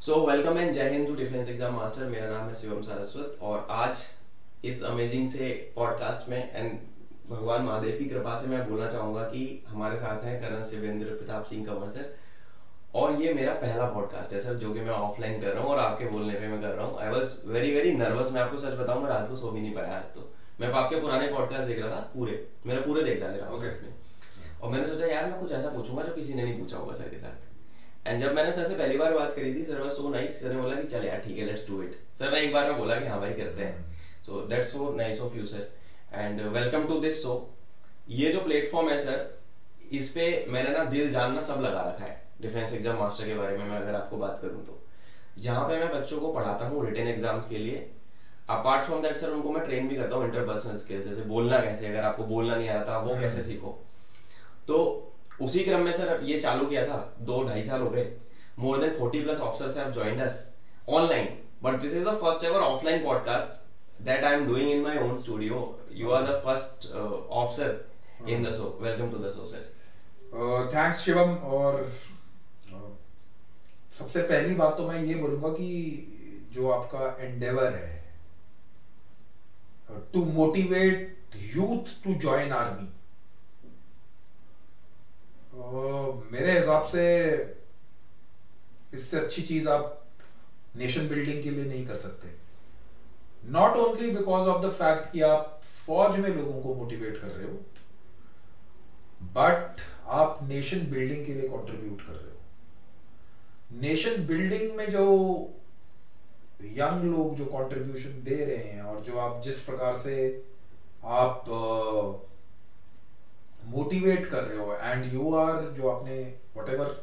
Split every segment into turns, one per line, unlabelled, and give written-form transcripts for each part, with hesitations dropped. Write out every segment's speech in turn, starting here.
So welcome and Jai Hind to defence exam master. मेरा नाम है शिवम सारस्वत और आज इस अमेजिंग से पॉडकास्ट में एंड भगवान महादेव की कृपा से मैं बोलना चाहूँगा कि हमारे साथ हैं करण शिवेंद्र प्रताप सिंह कंवर सर। और ये मेरा पहला पॉडकास्ट है सर जो कि मैं ऑफलाइन कर रहा हूँ और आपके बोलने पे मैं कर रहा हूँ। I was very very nervous. मैं आपको सच बताऊँ, मैं रात को सो भी नहीं पाया आज। तो मैं आपके पुराने पॉडकास्ट देख रहा था, मेरा पूरे देख डाले रात में। और मैंने सोचा यार मैं कुछ ऐसा पूछूंगा जो किसी ने नहीं पूछा होगा सर के साथ। एंड जब मैंने सर से पहली बार बात करी थी, sir was so nice. Sir ने बोला कि चल यार ठीक है, लेट्स डू इट। सर ने एक बार में बोला कि हाँ भाई करते हैं। So that's so nice of you sir and welcome to this show. ये जो प्लेटफॉर्म है सर, इस पे मैंने ना दिल जानना सब लगा रखा है डिफेंस एग्जाम मास्टर के बारे में। मैं अगर आपको बात करूँ तो जहाँ पे मैं बच्चों को पढ़ाता हूँ रिटन एग्जाम्स के लिए, अपार्ट फ्रॉम दैट सर उनको मैं ट्रेन भी करता हूँ इंटरपर्सनल स्किल्स, जैसे बोलना कैसे, अगर आपको बोलना नहीं आता वो कैसे सीखो। तो उसी क्रम में सर ये चालू किया था, 2-2.5 साल हो गए। More than 40 plus officers have joined us online, but this is the first ever offline podcast that I am doing in my own studio. You are the first officer in the show. Welcome to the show, sir.
Thanks Shivam. और सबसे पहली बात तो मैं ये बोलूँगा कि जो आपका एंडेवर है to motivate youth to join army, मेरे हिसाब से इससे अच्छी चीज आप नेशन बिल्डिंग के लिए नहीं कर सकते। Not only because of the fact कि आप फौज में लोगों को मोटिवेट कर रहे हो, बट आप नेशन बिल्डिंग के लिए कंट्रीब्यूट कर रहे हो। नेशन बिल्डिंग में जो यंग लोग जो कंट्रीब्यूशन दे रहे हैं और जो आप जिस प्रकार से आप मोटिवेट कर रहे हो, एंड यू आर जो आपने व्हाटएवर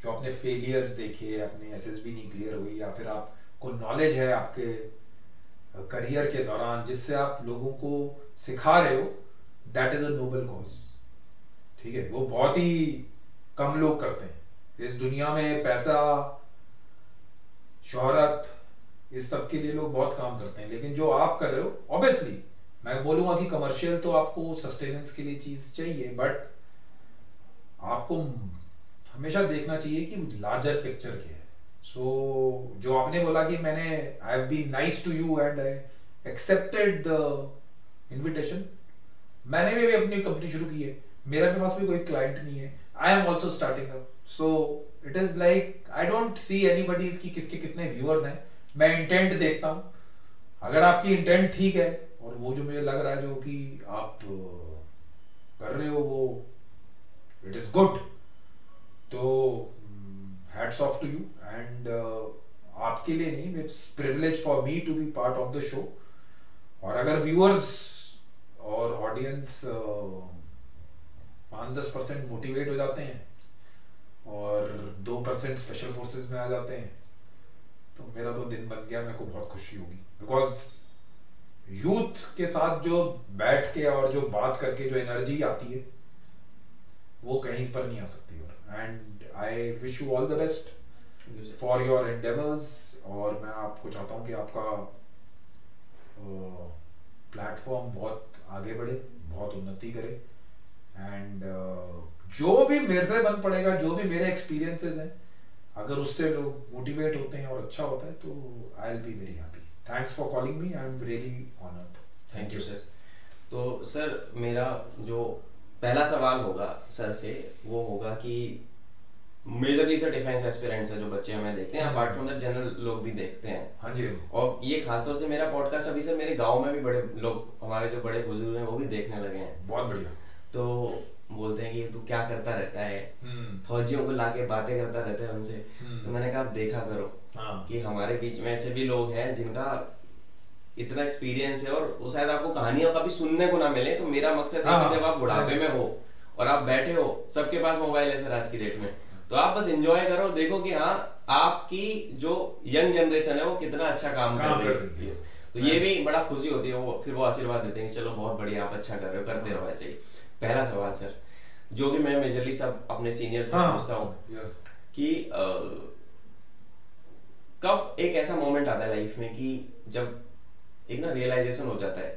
जो आपने फेलियर्स देखे, अपने एसएसबी नहीं क्लियर हुई, या फिर आपको नॉलेज है आपके करियर के दौरान जिससे आप लोगों को सिखा रहे हो, that is a noble cause. ठीक है, वो बहुत ही कम लोग करते हैं इस दुनिया में। पैसा, शोहरत, इस सब के लिए लोग बहुत काम करते हैं, लेकिन जो आप कर रहे हो, ऑब्वियसली मैं बोलूंगा कि कमर्शियल तो आपको सस्टेनेंस के लिए चीज चाहिए, बट आपको हमेशा देखना चाहिए कि लार्जर पिक्चर क्या है। सो जो आपने बोला कि मैंने I have been nice to you and I accepted the invitation. मैंने भी अपनी कंपनी शुरू की है, मेरे पास भी कोई क्लाइंट नहीं है, I am also starting up. So it is like I don't see anybody's की किसके कितने व्यूअर्स हैं, मैं इंटेंट देखता हूँ। अगर आपकी इंटेंट ठीक है और वो जो मुझे लग रहा है जो कि आप कर रहे हो वो इट इज गुड, तो hats off to you. And आपके लिए नहीं, it's privilege for me to be part of the show. और अगर व्यूअर्स और ऑडियंस 5-10% मोटिवेट हो जाते हैं और 2% स्पेशल फोर्सेस में आ जाते हैं, तो मेरा तो दिन बन गया। मेरे को बहुत खुशी होगी, बिकॉज यूथ के साथ जो बैठ के और जो बात करके जो एनर्जी आती है वो कहीं पर नहीं आ सकती। And I wish you all the best for your endeavours. और मैं आपको चाहता हूँ कि आपका प्लेटफॉर्म बहुत आगे बढ़े, बहुत उन्नति करे। एंड जो भी मेरे से बन पड़ेगा, जो भी मेरे एक्सपीरियंसेस हैं, अगर उससे लोग मोटिवेट होते हैं और अच्छा होता है तो I will be very happy. Thanks for calling me, I am really honoured.
Thank you sir. तो सर मेरा जो पहला सवाल होगा सर से वो होगा कि मेजरली सर डिफेंस एस्पिरेंट्स है जो बच्चे हमें देखते हैं, अपार्ट फ्रॉम दैट जनरल लोग भी देखते हैं।
हाँ जी।
और ये खासतौर से मेरा पॉडकास्ट अभी सर मेरे गांव में भी बड़े लोग, हमारे जो बड़े बुजुर्ग हैं वो भी देखने लगे हैं।
बहुत बढ़िया।
तो बोलते हैं कि तू क्या करता रहता है, फौजियों को लाके बातें करता रहता है उनसे। तो मैंने कहा आप देखा करो कि हमारे बीच में ऐसे भी लोग हैं जिनका इतना एक्सपीरियंस है और वो शायद आपको कहानियां कभी सुनने को ना मिले। तो मेरा मकसद है कि जब आप बुढ़ापे में हो और आप बैठे हो, सबके पास मोबाइल है सर आज की डेट में, तो आप बस एंजॉय करो, देखो कि हाँ आपकी जो यंग जनरेशन है वो कितना अच्छा काम कर रही है। तो ये भी बड़ा खुशी होती है, वो फिर वो आशीर्वाद देते हैं कि चलो बहुत बढ़िया, आप अच्छा कर रहे हो, करते रहो ऐसे ही। पहला सवाल सर जो कि मैं मेजरली सब अपने सीनियर से पूछता हूँ कि कब एक ऐसा मोमेंट आता है लाइफ में कि जब एक ना रियलाइजेशन हो जाता है।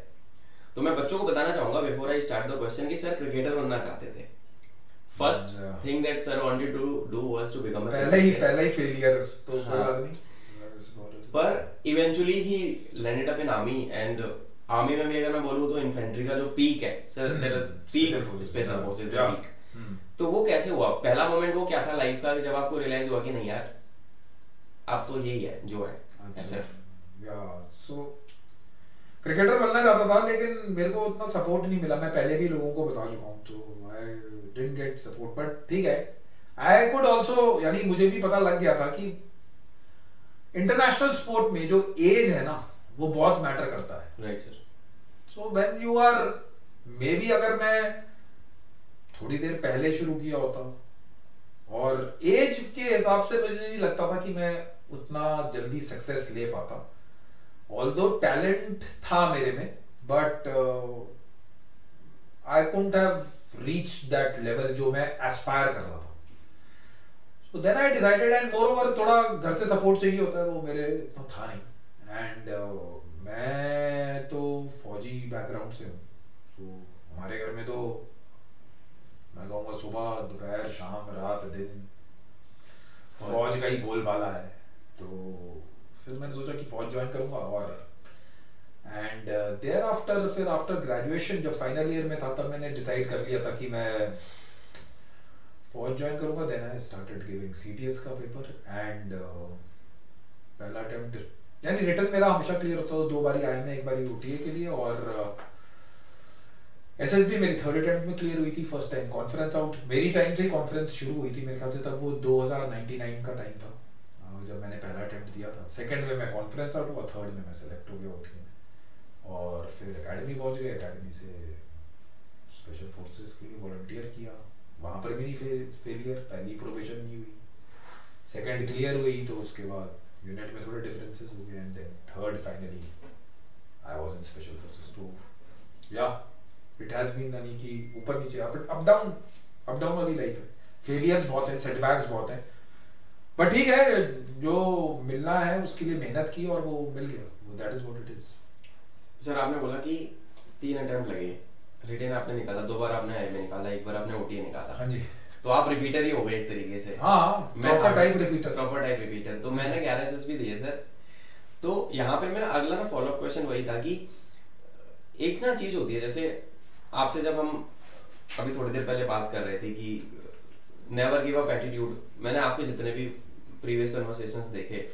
तो मैं बच्चों को बताना चाहूंगा before I start the question कि सर क्रिकेटर बनना चाहते थे, first thing that sir wanted to do was to become
पहले ही फेलियर, तो कोई बात नहीं,
पर eventually he landed up in army, and army में भी अगर मैं बोलूं तो इन्फेंट्री का जो पीक है sir, there is peak special forces का पीक। तो वो कैसे हुआ, पहला मोमेंट वो क्या था लाइफ का जब आपको रियलाइज हुआ कि नहीं यार अब तो यही है जो है ऐसे?
या सो क्रिकेटर बनना चाहता था, लेकिन मेरे को उतना सपोर्ट नहीं मिला। मैं पहले भी लोगों को बता चुका हूँ, तो I didn't get support, but ठीक है, आई कुड आल्सो, यानी मुझे भी पता लग गया था कि इंटरनेशनल स्पोर्ट में जो एज है ना वो बहुत मैटर करता है।
Right sir.
So when you are, maybe अगर मैं थोड़ी देर पहले शुरू किया होता, और एज के हिसाब से मुझे नहीं लगता था कि मैं उतना जल्दी सक्सेस ले पाता। ऑल्दो टैलेंट था मेरे में, but I couldn't have reached that level जो मैं एस्पायर कर रहा था। So then I decided, and moreover थोड़ा घर से सपोर्ट चाहिए होता है, वो मेरे इतना था नहीं, एंड मैं तो फौजी बैकग्राउंड से हूँ, तो हमारे घर में तो मैं कहूँगा सुबह दोपहर शाम रात दिन फौज का ही बोलबाला है। तो फिर मैंने सोचा कि फौज ज्वाइन करूँगा, और एंड देयर आफ्टर, फिर आफ्टर ग्रेजुएशन जब फाइनल ईयर में था तब मैंने डिसाइड कर लिया था कि मैं फौज ज्वाइन करूंगा। Then I started giving CTS का पेपर, एंड पहला अटेम्प्ट, यानी रिटर्न मेरा हमेशा क्लियर होता था, 2 बारी आया मैं, 1 बारी ओटीए के लिए, और एसएसबी मेरी 3rd अटेम्प्ट में क्लियर हुई थी। फर्स्ट टाइम कॉन्फ्रेंस आउट, मेरी टाइम से ही कॉन्फ्रेंस शुरू हुई थी मेरे ख्याल से, तब वो 2099 का टाइम था जब मैंने पहला अटेम्प्ट दिया था। सेकंड में मैं कॉन्फ्रेंस आउट हुआ, थर्ड में मैं सेलेक्ट हो गया ओटीए में, और फिर एकेडमी पहुंच गए। एकेडमी से स्पेशल फोर्सेस के लिए वॉलंटियर किया, वहाँ पर भी नहीं फेलियर, पहली प्रोबेशन नहीं हुई, सेकंड क्लियर हुई, तो उसके बाद यूनिट में थोड़े डिफरेंसेस हो गए, and then third finally I was in special forces. तो या इट हैज बीन, यानी कि ऊपर नीचे अप डाउन वाली लाइफ है, फेलियर्स बहुत है, सेटबैक्स बहुत है, बट ठीक है, जो मिलना है उसके लिए मेहनत की और वो मिल गया, वो that is what it is.
Sir आपने बोला कि 3 अटेम्प्ट लगे, रिटेन आपने निकाला, 2 बार आपने आईएमए निकाला, 1 बार आपने ओटीए निकाला।
हाँ जी,
तो आप रिपीटर ही हो गए एक तरीके से।
हाँ, प्रॉपर टाइप रिपीटर। तो मैंने 11 एसएसबी दिए सर। तो यहाँ पे मेरा अगला ना फॉलोअप क्वेश्चन वही था कि एक ना चीज होती है, जैसे आपसे जब हम अभी थोड़ी देर पहले बात कर रहे थे कि नेवर गिव अप एटीट्यूड, मैंने आपके जितने भी प्रीवियस कन्वर्सेशंस देखे,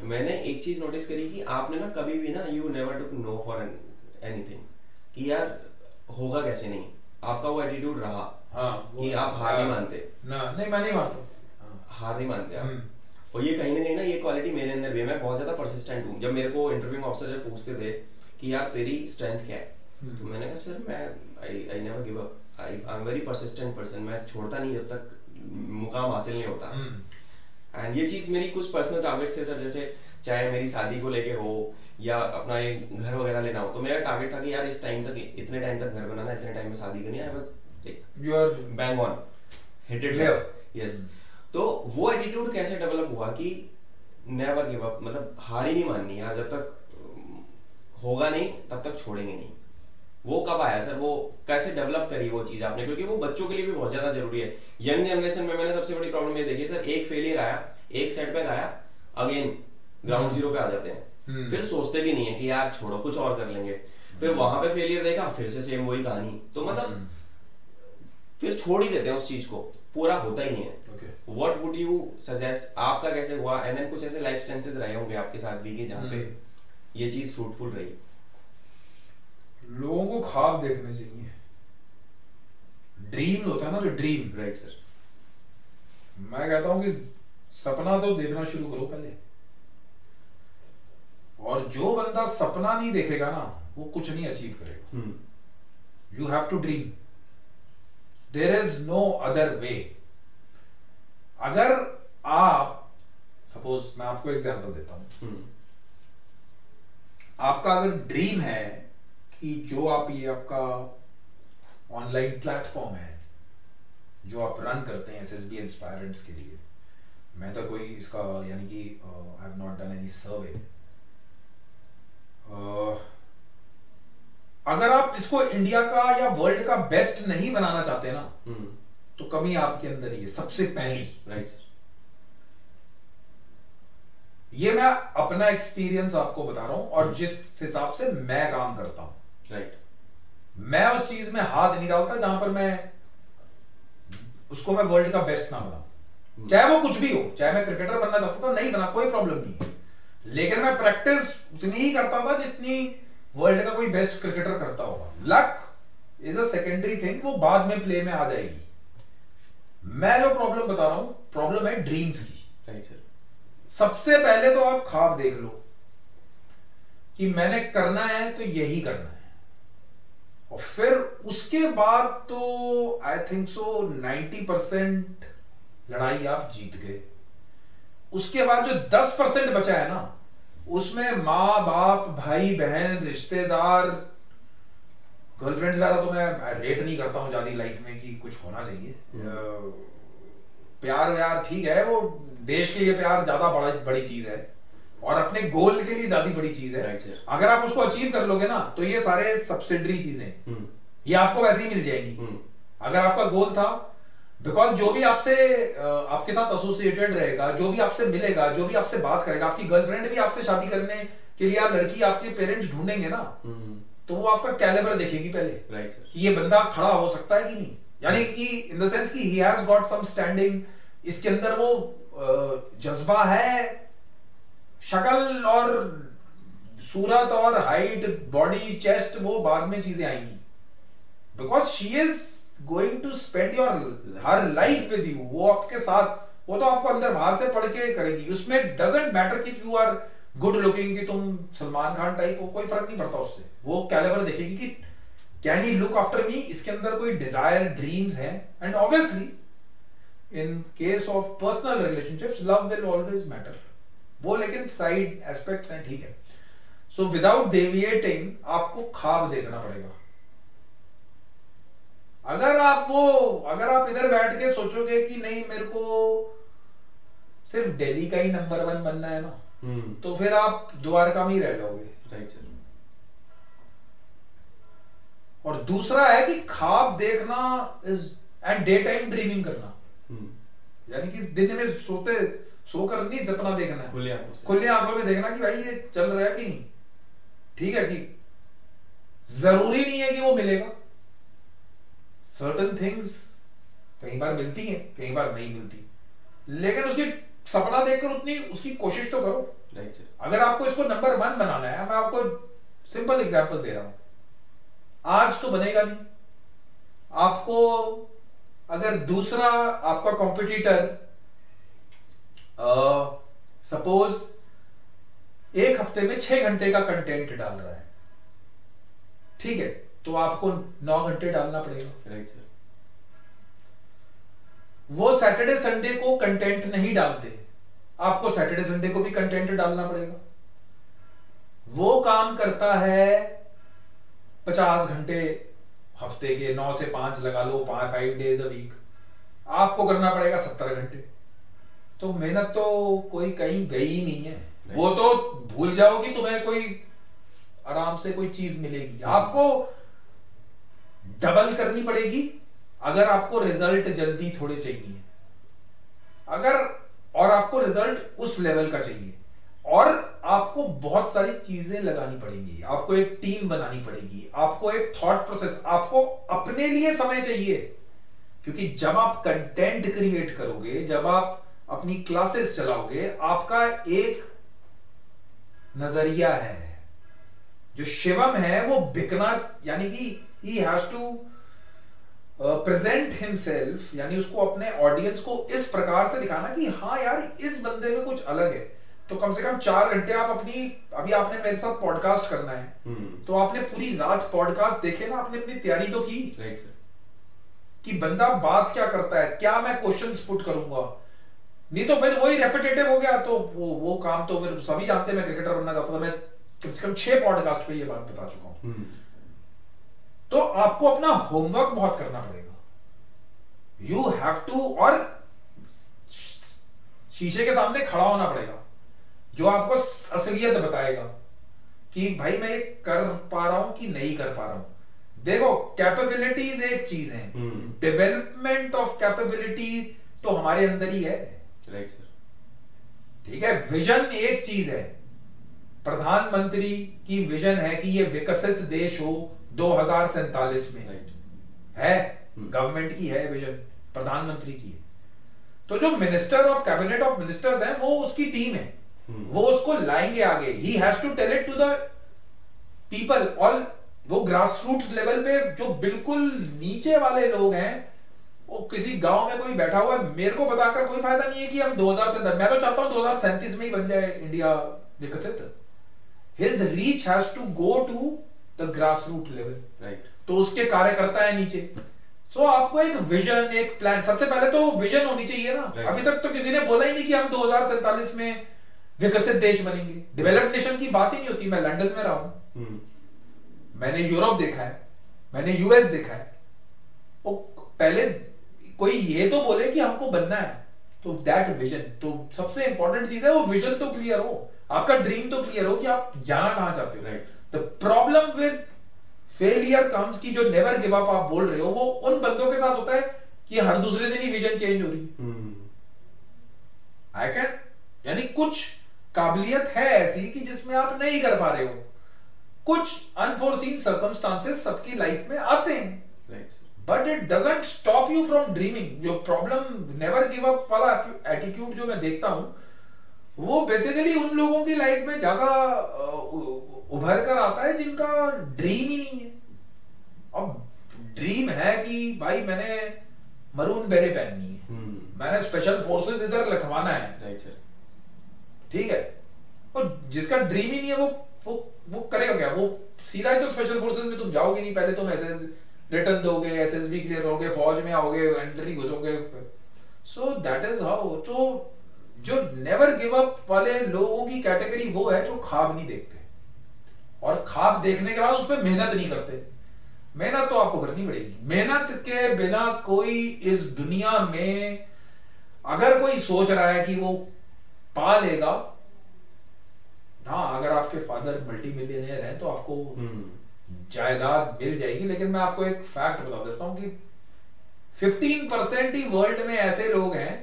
मैंने एक चीज नोटिस करी कि आपने ना कभी भी ना you never took no for anything, कि यार होगा कैसे नहीं, आपका वो एटीट्यूड रहा। हाँ,
कि आप हार नहीं मानते
ना, नहीं मैं नहीं मानता,
हार नहीं मानते आप। और ये कहीं ना ये क्वालिटी मेरे अंदर भी है, मैं बहुत ज्यादा परसिस्टेंट हूँ। जब मेरे को इंटरव्यूइंग ऑफिसर जब पूछते थे कि यार तेरी स्ट्रेंथ क्या है, तो मैंने कहा सर मैं I never give up, I am very persistent person, मैं छोड़ता नहीं जब तक मुकाम हासिल नहीं होता। एंड ये चीज मेरी कुछ पर्सनल टारगेट्स थे सर, जैसे चाहे मेरी शादी को लेके हो या अपना एक घर वगैरह लेना हो, तो मेरा टारगेट था कि यार इस टाइम तक, इतने टाइम तक घर बनाना, इतने टाइम में शादी करनी है, बस you are bang on hit it. Yes, तो वो एटीट्यूड कैसे डेवलप हुआ कि नेवर गिव अप, मतलब हार ही नहीं माननी यार, जब तक होगा नहीं तब तक छोड़ेंगे नहीं। वो कब आया सर, वो कैसे डेवलप करी वो चीज आपने, क्योंकि वो बच्चों के लिए भी बहुत ज्यादा जरूरी है। यंग जनरेशन में मैंने सबसे बड़ी प्रॉब्लम ये देखी सर, एक फेलियर आया, एक सेटबैक आया, अगेन ग्राउंड जीरो पे आ जाते हैं, फिर सोचते भी नहीं है कि यार छोड़ो कुछ और कर लेंगे, फिर वहां पे फेलियर देखा, फिर से सेम वही कहानी, तो मतलब फिर छोड़ ही देते हैं उस चीज को, पूरा होता ही नहीं है। व्हाट वुड यू सजेस्ट, आपका कैसे हुआ, एंड देन कुछ ऐसे लाइफ स्टेंसेस रहे होंगे आपके साथ भी कि जहाँ पे ये चीज फ्रूटफुल रही?
लोगों को ख्वाब देखने चाहिए, ड्रीम होता है ना, जो ड्रीम।
Right sir.
मैं कहता हूं कि सपना तो देखना शुरू करो पहले, और जो बंदा सपना नहीं देखेगा ना वो कुछ नहीं अचीव करेगा। You have to dream, there is no other way. अगर आप, सपोज मैं आपको एग्जांपल देता हूं, आपका अगर ड्रीम है कि जो आप ये आपका ऑनलाइन प्लेटफॉर्म है जो आप रन करते हैं एसएसबी एस्पायरेंट्स के लिए, मैं तो कोई इसका यानी कि I have not done any survey, अगर आप इसको इंडिया का या वर्ल्ड का बेस्ट नहीं बनाना चाहते ना, तो कमी आपके अंदर ही है सबसे पहली।
Right sir.
ये मैं अपना एक्सपीरियंस आपको बता रहा हूं और जिस हिसाब से मैं काम करता हूं,
राइट,
मैं उस चीज में हाथ नहीं डालता जहां पर मैं उसको मैं वर्ल्ड का बेस्ट ना बनाऊं, चाहे वो कुछ भी हो। चाहे मैं क्रिकेटर बनना चाहता था, नहीं बना, कोई प्रॉब्लम नहीं है, लेकिन मैं प्रैक्टिस उतनी ही करता था जितनी वर्ल्ड का कोई बेस्ट क्रिकेटर करता होगा। Luck is a secondary thing, वो बाद में प्ले में आ जाएगी। मैं जो प्रॉब्लम बता रहा हूं, प्रॉब्लम है ड्रीम्स की।
Right sir.
सबसे पहले तो आप ख्वाब देख लो कि मैंने करना है तो यही करना है, और फिर उसके बाद तो आई थिंक सो 90% लड़ाई आप जीत गए। उसके बाद जो 10% बचा है ना, उसमें माँ बाप, भाई बहन, रिश्तेदार, गर्लफ्रेंड्स वगैरह तो मैं रेट नहीं करता हूं ज्यादा लाइफ में कि कुछ होना चाहिए। प्यार व्यार ठीक है, वो देश के लिए प्यार ज्यादा बड़ी चीज है और अपने गोल के लिए ज्यादा बड़ी चीज है। अगर आप उसको अचीव कर लोगे ना, तो ये सारे सब्सिडरी चीजें ये आपको वैसे ही मिल जाएंगी। अगर आपका गोल था, बिकॉज जो भी आपसे आपके साथ एसोसिएटेड रहेगा, जो भी आपसे मिलेगा, जो भी आपसे बात करेगा, आपकी गर्लफ्रेंड भी आपसे शादी करने के लिए या लड़की आपके पेरेंट्स ढूंढेंगे ना, तो वो आपका कैलिबर देखेगी पहले।
Right sir.
कि ये बंदा खड़ा हो सकता है कि नहीं, यानी कि इन द सेंस कि he has got some standing, इसके अंदर वो जज्बा है। शक्ल और सूरत और हाइट, बॉडी, चेस्ट, वो बाद में चीजें आएंगी, because she is going to spend your her life with you. वो आपके साथ, वो तो आपको अंदर बाहर से पढ़ के करेगी। उसमें डजंट मैटर कि यू आर गुड लुकिंग, कि तुम सलमान खान टाइप हो, कोई फर्क नहीं पड़ता उससे। वो कैलिबर देखेगी कि can he look after me, इसके अंदर कोई डिजायर, ड्रीम्स हैं। And obviously in case of personal relationships love will always matter, वो लेकिन साइड एस्पेक्ट्स हैं, ठीक है। सो विदाउट डेविएटिंग आपको ख्वाब देखना पड़ेगा। अगर आप इधर बैठ के सोचोगे कि नहीं मेरे को सिर्फ दिल्ली का ही नंबर 1 बनना है ना, तो फिर आप द्वारका में ही रह जाओगे।
Right sir.
और दूसरा है कि ख्वाब देखना is and day time dreaming करना, यानी कि दिन में सोकर नहीं सपना देखना है, खुले आंखों में देखना कि भाई ये चल रहा है कि नहीं, ठीक है। कि जरूरी नहीं है कि वो मिलेगा, सर्टेन थिंग्स कई बार मिलती हैं, कई बार नहीं मिलती, लेकिन उसकी सपना देखकर उतनी उसकी कोशिश तो करो।
Right sir.
अगर आपको इसको नंबर 1 बनाना है, मैं आपको सिंपल एग्जांपल दे रहा हूं, आज तो बनेगा नहीं। आपको अगर दूसरा आपका कॉम्पिटिटर सपोज 1 हफ्ते में 6 घंटे का कंटेंट डाल रहा है, ठीक है, तो आपको 9 घंटे डालना पड़ेगा।
Right sir.
वो सैटरडे संडे को कंटेंट नहीं डालते, आपको सैटरडे संडे को भी कंटेंट डालना पड़ेगा। वो काम करता है 50 घंटे हफ्ते के, 9 से 5 लगा लो, 5 डेज अ वीक, आपको करना पड़ेगा 70 घंटे। तो मेहनत तो कोई कहीं गई ही नहीं है। वो तो भूल जाओ कि तुम्हें कोई आराम से कोई चीज मिलेगी, आपको डबल करनी पड़ेगी अगर आपको रिजल्ट जल्दी थोड़े चाहिए, और आपको रिजल्ट उस लेवल का चाहिए, और आपको बहुत सारी चीजें लगानी पड़ेंगी, आपको एक टीम बनानी पड़ेगी, आपको एक थॉट प्रोसेस, आपको अपने लिए समय चाहिए। क्योंकि जब आप कंटेंट क्रिएट करोगे, जब आप अपनी क्लासेस चलाओगे, आपका एक नजरिया है, जो शिवम है वो बिकना, यानी कि he has to present himself, यानी उसको अपने ऑडियंस को इस प्रकार से दिखाना कि हाँ यार इस बंदे में कुछ अलग है। तो कम से कम 4 घंटे आप अभी आपने मेरे साथ पॉडकास्ट करना है, तो आपने पूरी रात पॉडकास्ट देखे ना, आपने अपनी तैयारी तो की।
Right sir. कि
बंदा बात क्या करता है, क्या मैं क्वेश्चंस पुट करूंगा, नहीं तो फिर वही रेपिटेटिव हो गया। तो वो काम तो फिर सभी जानते हैं, मैं क्रिकेटर बनना चाहता था, मैं कम से कम 6 पॉडकास्ट पे ये बात बता चुका हूं। तो आपको अपना होमवर्क बहुत करना पड़ेगा, यू हैव टू, और शीशे के सामने खड़ा होना पड़ेगा, जो आपको असलियत बताएगा कि भाई मैं ये कर पा रहा हूं कि नहीं कर पा रहा हूं। देखो कैपेबिलिटीज एक चीज है, डेवलपमेंट ऑफ कैपेबिलिटी तो हमारे अंदर ही है,
राइट सर।
ठीक है। विजन एक चीज है, प्रधानमंत्री की विजन है कि ये विकसित देश हो 2047 में, है गवर्नमेंट की है विजन, प्रधानमंत्री की है। तो जो minister of cabinet of ministers हैं वो उसकी टीम है, वो उसको लाएंगे आगे। He has to tell it to the people. और वो ग्रास रूट लेवल पे जो बिल्कुल नीचे वाले लोग हैं, वो किसी गांव में कोई बैठा हुआ है, मेरे को बताकर कोई फायदा नहीं है कि हम 2000 मैं तो चाहता हूं 2037 में ही बन जाए इंडिया विकसित। His reach has to go to the grass root level, right. तो उसके कार्यकर्ता है नीचे। सो आपको एक विजन, एक प्लान, सबसे पहले तो विजन होनी चाहिए ना। अभी तक तो किसी ने बोला ही नहीं कि हम 2047 में विकसित देश बनेंगे। डेवलप्ड नेशन की बात ही नहीं होती। मैं लंदन में रहा हूं, मैंने यूरोप देखा है, मैंने यूएस देखा है। वो पहले कोई ये तो बोले कि हमको बनना है, तो दैट विजन, तो सबसे इंपॉर्टेंट चीज है वो विजन तो क्लियर हो, आपका ड्रीम तो क्लियर हो कि आप जाना कहां चाहते हो, right. The problem with failure comes की जो नेवर गिव अप आप बोल रहे हो, वो उन बंदों के साथ होता है कि हर दूसरे दिन ही विजन चेंज हो रही है। आई कैन, यानी कुछ काबिलियत है ऐसी कि जिसमें आप नहीं कर पा रहे हो। कुछ अनफोर्सीन सर्कमस्टांसेस सबकी लाइफ में आते हैं, right, but it doesn't stop you from dreaming. जो प्रॉब्लम नेवर गिव अप वाला एटीट्यूड जो मैं देखता हूं, वो बेसिकली उन लोगों की लाइफ में ज्यादा उभर कर आता है जिनका ड्रीम ही नहीं है। अब ड्रीम है कि भाई मैंने मरून बेरे पहननी है, मैंने स्पेशल फोर्सेस इधर लिखवाना है, राइट सर, ठीक है। और जिसका ड्रीम ही नहीं है वो करेगा क्या? वो सीधा ही तो स्पेशल फोर्सेस में तुम जाओगे नहीं, पहले तुम एसएस रिटर्न दोगे, एसएसबी क्लियर होगे, फौज में आओगे, एंट्री घुसोगे। So that is how. तो जो नेवर गिव अप वाले लोगों की कैटेगरी वो है जो ख्वाब नहीं देखते, और ख्वाब देखने के बाद उस पर मेहनत नहीं करते। मेहनत तो आपको करनी पड़ेगी। मेहनत के बिना कोई इस दुनिया में, अगर कोई सोच रहा है कि वो पा लेगा, हाँ, अगर आपके फादर मल्टी मिलियनेयर हैं तो आपको जायदाद मिल जाएगी। लेकिन मैं आपको एक फैक्ट बता देता हूं कि 15% ही वर्ल्ड में ऐसे लोग हैं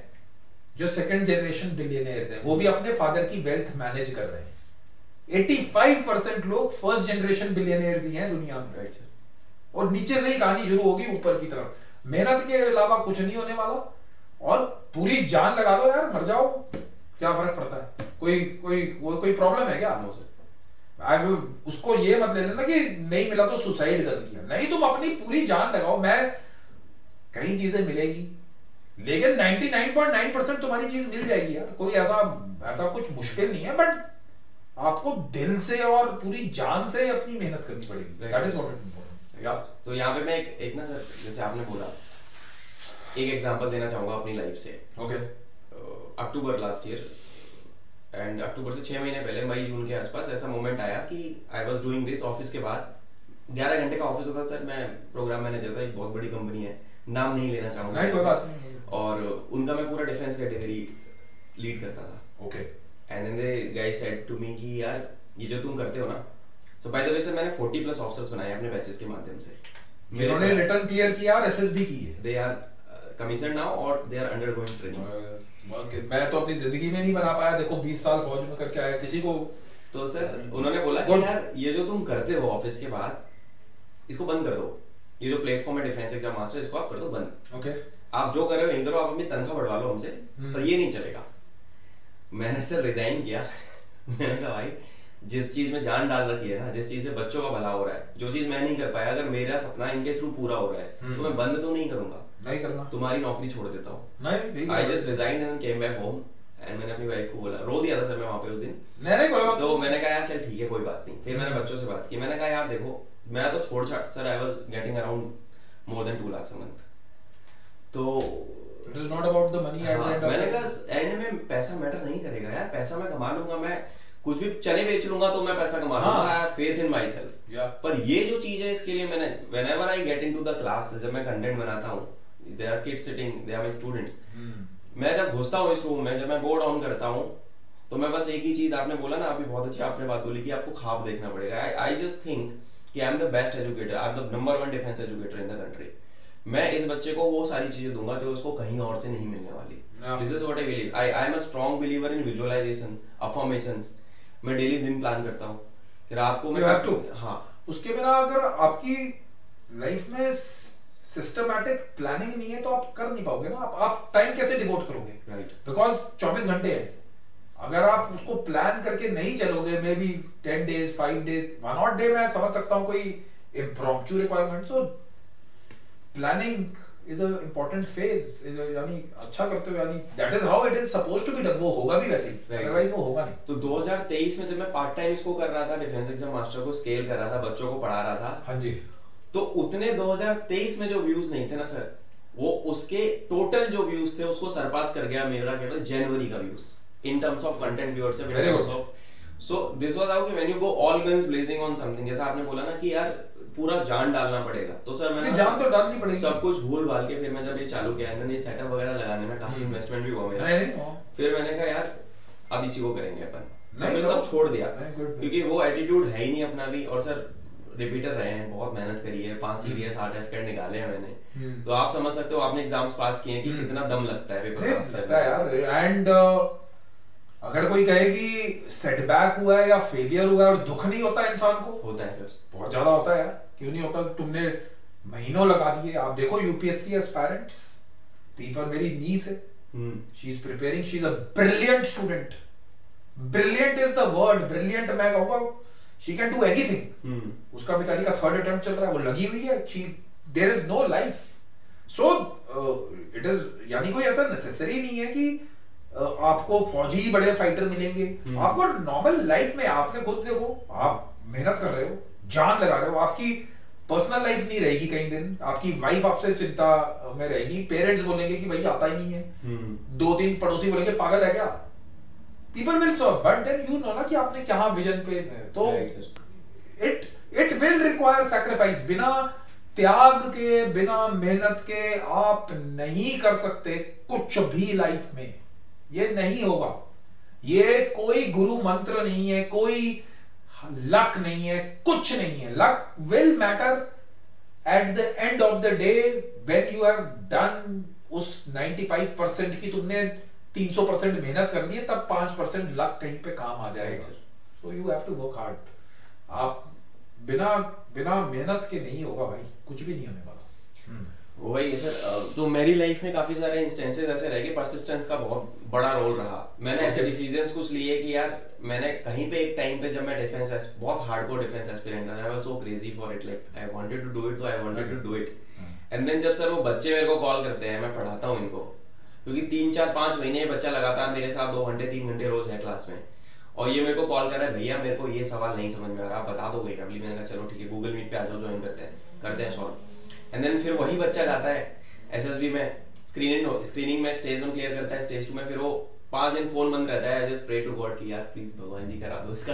जो सेकंड जनरेशन बिलियनियर्स हैं, वो भी अपने फादर की वेल्थ मैनेज कर रहे हैं। 85% लोग फर्स्ट जनरेशन बिलियनियर्स ही हैं दुनिया में, राइट। और नीचे से ही कहानी शुरू होगी ऊपर की तरफ। मेहनत के अलावा कुछ नहीं होने वाला, और पूरी जान लगा दो यार, मर जाओ, क्या फर्क पड़ता है? कोई प्रॉब्लम है क्या? No sir. उसको ये मत ले लेना कि नहीं मिला तो सुसाइड कर लिया। नहीं, तुम अपनी पूरी जान लगाओ। मैं कई चीजें मिलेगी, लेकिन 99.9% तुम्हारी चीज मिल जाएगी यार। कोई ऐसा कुछ मुश्किल नहीं है, बट आपको दिल से और पूरी जान से अपनी मेहनत करनी पड़ेगी। That is what is important.
तो यहाँ पे मैं एक ना सर, जैसे आपने बोला, एक एग्जांपल देना चाहूंगा अपनी लाइफ से।
Okay.
October last year, and October से 6 महीने पहले, मई जून के आसपास, ऐसा मोमेंट आया कि I was doing this. Office के बाद 11 घंटे का ऑफिस होता सर। मैं प्रोग्राम मैनेजर था, एक बहुत बड़ी कंपनी है, नाम नहीं लेना चाहूंगा।
नहीं, कोई बात नहीं।
और उनका मैं पूरा डिफेंस कैटेगरी लीड करता था।
Okay.
And then they guys said to me कि यार ये जो तुम करते हो ना, so by the way sir, मैंने 40+ ऑफिसर्स बनाए अपने बैचेस के माध्यम से,
जिन्होंने रिटर्न क्लियर किया और एसएसबी की है।
दे आर कमीशन नाउ और दे आर अंडरगोइंग ट्रेनिंग।
मैं तो अपनी जिंदगी में नहीं बना पाया। देखो 20 साल फौज में करके आया, किसी को।
तो सर उन्होंने बोला कि यार ये जो तुम करते हो ऑफिस के बाद, इसको बंद कर दो। ये जो प्लेटफॉर्म है डिफेंस एग्जाम मास्टर, इसको आप कर दो बंद।
ओके।
आप जो कर रहे हो यहीं करो, आप अपनी तनख्वाह बढ़वा लो हमसे, पर ये नहीं चलेगा। मैंने सर रिजाइन किया। मैंने कहा भाई, जिस चीज में जान डाल रखी है ना, जिस चीज से बच्चों का भला हो रहा है, जो चीज मैं नहीं कर पाया, अगर मेरा सपना इनके थ्रू पूरा हो रहा है तो मैं बंद तो नहीं करूंगा,
नहीं करना,
तुम्हारी नौकरी छोड़ देता हूँ।
नहीं,
I just resign and came back home. And मैंने अपनी वाइफ को बोला, रो दिया था सर मैं वहां पे उस दिन।
नहीं, कोई बात।
तो मैंने कहा यार चल ठीक है, कोई बात नहीं। फिर मैंने बच्चों से बात की, मैंने कहा यार देखो, मैं तो छोड़ छाड़ sir, I was getting around more than 2 lakh a month. तो
it is not about the money at the end of.
मैंने कहा एंड में पैसा मैटर नहीं करेगा यार, पैसा मैं कमा लूंगा, मैं कुछ भी चने बेच लूंगा तो मैं पैसा कमा लूंगा। I have faith in myself. पर ये जो चीज है, इसके लिए मैंने whenever I get into the class, जब मैं कंटेंट बनाता हूं, there are kids sitting, they are my students, मैं जब घुसता हूं इस रूम में, जब मैं बोर्ड ऑन करता हूं, तो मैं बस एक ही चीज, आपने बोला ना, अभी बहुत अच्छी आपने बात बोली कि आपको ख्वाब देखना पड़ेगा। आई जस्ट थिंक कि I am the best educator, I am the number 1 defence educator in the country, मैं इस बच्चे को वो सारी चीजें दूंगा जो उसको कहीं और से नहीं मिलने वाली। This is what I believe. I am a strong believer in visualisation, affirmations. मैं डेली दिन प्लान करता हूँ कि रात को मैं
हाँ, उसके बिना अगर आपकी लाइफ में सिस्टमैटिक प्लानिंग नहीं है तो आप कर नहीं पाओगे ना। आप टाइम कैसे डिवोट करोगे?
राइट,
बिकॉज 24 घंटे है। अगर आप उसको प्लान करके नहीं चलोगे, may be 10 days 5 days 1 odd day मैं समझ सकता हूँ कोई impromptu requirement. So planning is a important phase, यानी अच्छा करते हुए, यानी that is how it is supposed to be done. वो होगा भी वैसे ही, अदरवाइज वो होगा नहीं।
तो 2023 में जब मैं पार्ट टाइम इसको कर रहा था, डिफेंस एग्जाम मास्टर को स्केल कर रहा था, बच्चों को पढ़ा रहा था,
हाँ जी,
तो उतने 2023 में जो व्यूज नहीं थे ना सर, वो उसके टोटल जो व्यूज थे उसको सरपास कर गया मेरा केवल जनवरी का views in terms of content viewership, in terms of. So this was how कि when you go all guns blazing on something, जैसा आपने बोला ना कि यार पूरा जान डालना पड़ेगा, तो सर मैंने
जान तो डालनी पड़ेगी,
सब कुछ भूल भाल के फिर मैं जब ये चालू किया एंड ये सेटअप वगैरह लगाने में काफी इन्वेस्टमेंट भी हुआ मेरा। फिर मैंने कहा यार अब इसी को करेंगे अपन, तो सब छोड़ दिया क्योंकि वो एटीट्यूड है ही नहीं अपना भी। और सर रिपीटर रहे हैं, बहुत मेहनत करी है, 5 CDS 8 FCAT निकाले हैं मैंने, तो आप समझ सकते हो आपने एग्जाम्स पास किए हैं कि कितना दम लगता है पेपर पास करने
में यार। एंड अगर कोई कहे कि सेटबैक हुआ है या फेलियर हुआ है और दुख नहीं होता इंसान को,
होता है सर,
बहुत ज्यादा होता है यार। क्यों नहीं होता? तुमने महीनों लगा दिए। आप देखो यूपीएससी एस्पायरेंट्स, पीपल, मेरी नीस है, she is preparing, she is a brilliant student. Brilliant is the word, brilliant मैं कहूंगा, शी कैन डू एनीथिंग। उसका बेचारी का 3rd अटेम्प्ट चल रहा है, वो लगी हुई है, there is no life. So it is, यानी कोई ऐसा नेसेसरी नहीं है कि आपको फौजी बड़े फाइटर मिलेंगे। आपको नॉर्मल लाइफ में, आपने खुद देखो, आप मेहनत कर रहे हो, जान लगा रहे हो, आपकी पर्सनल लाइफ नहीं रहेगी कई दिन, आपकी वाइफ आपसे चिंता में रहेगी, पेरेंट्स बोलेंगे कि भाई आता ही नहीं है, 2-3 पड़ोसी बोलेंगे पागल है क्या, people will saw, but then you know ना कि आपने क्या विजन पे, तो इट विल रिक्वायर सैक्रिफाइस। बिना त्याग के, बिना मेहनत के आप नहीं कर सकते कुछ भी लाइफ में, ये नहीं होगा। ये कोई गुरु मंत्र नहीं है, कोई लक नहीं है, कुछ नहीं है। Luck will matter at the end of the day when you have done उस 95% की तुमने 300% मेहनत करनी है, तब 5% लक कहीं पे काम आ जाएगा। So you have to work hard. आप बिना मेहनत के नहीं होगा भाई, कुछ भी नहीं होने वाला।
वही है सर। तो मेरी लाइफ में काफी सारे इंस्टेंसेस ऐसे रह गए, परसिस्टेंस का बहुत बड़ा रोल रहा। मैंने ऐसे डिसीजंस कुछ लिए कि यार मैंने कहीं पे एक टाइम पे, जब मैं डिफेंस, बहुत हार्डकोर डिफेंस एस्पिरेंट था, I was so crazy for it, like I wanted to do it, तो I wanted to do it. And then जब सर वो बच्चे मेरे को कॉल करते हैं, मैं पढ़ाता हूँ इनको, क्योंकि 3-4-5 महीने बच्चा लगातार मेरे साथ 2 घंटे 3 घंटे रोज है क्लास में, और ये मेरे को कॉल कर रहा है, भैया मेरे को ये सवाल नहीं समझ में आ रहा, आप बता दोगे क्या? मैंने कहा चलो ठीक है, गूगल मीट पे आ जाओ, ज्वाइन करते हैं सॉल्व। एंड देन फिर वही बच्चा जाता है एसएसबी में, स्क्रीनिंग में स्टेज 1 क्लियर करता है, स्टेज 2 में फिर वो 5 दिन फोन बंद रहता है। I just pray to God कि यार प्लीज भगवान जी करा दो इसका।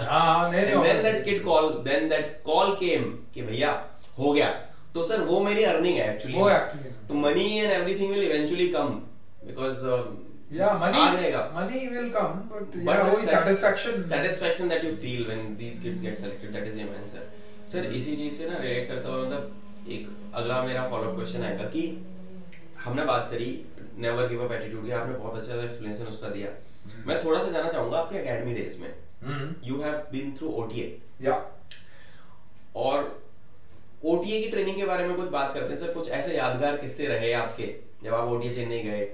देन दैट कॉल केम कि भैया हो गया। तो सर वो मेरी अर्निंग है एक्चुअली। तो money and everything will eventually come, because
money will come, but वो
satisfaction that you feel when these kids get selected, that is immense sir। इसी चीज से ना रिलेट करता हुआ मतलब एक अगला मेरा फॉलोअप क्वेश्चन आएगा कि हमने बात करी नेवर गिव अप एटीट्यूड की, आपने बहुत अच्छा एक्सप्लेनेशन उसका दिया। मैं थोड़ा सा जानना चाहूंगा आपके एकेडमी डेज में, you have been through OTA, और ओटीए की ट्रेनिंग के बारे में कुछ बात करते हैं सर। कुछ ऐसे यादगार किस्से रहे आपके जब आप ओटीए चेन्नई गए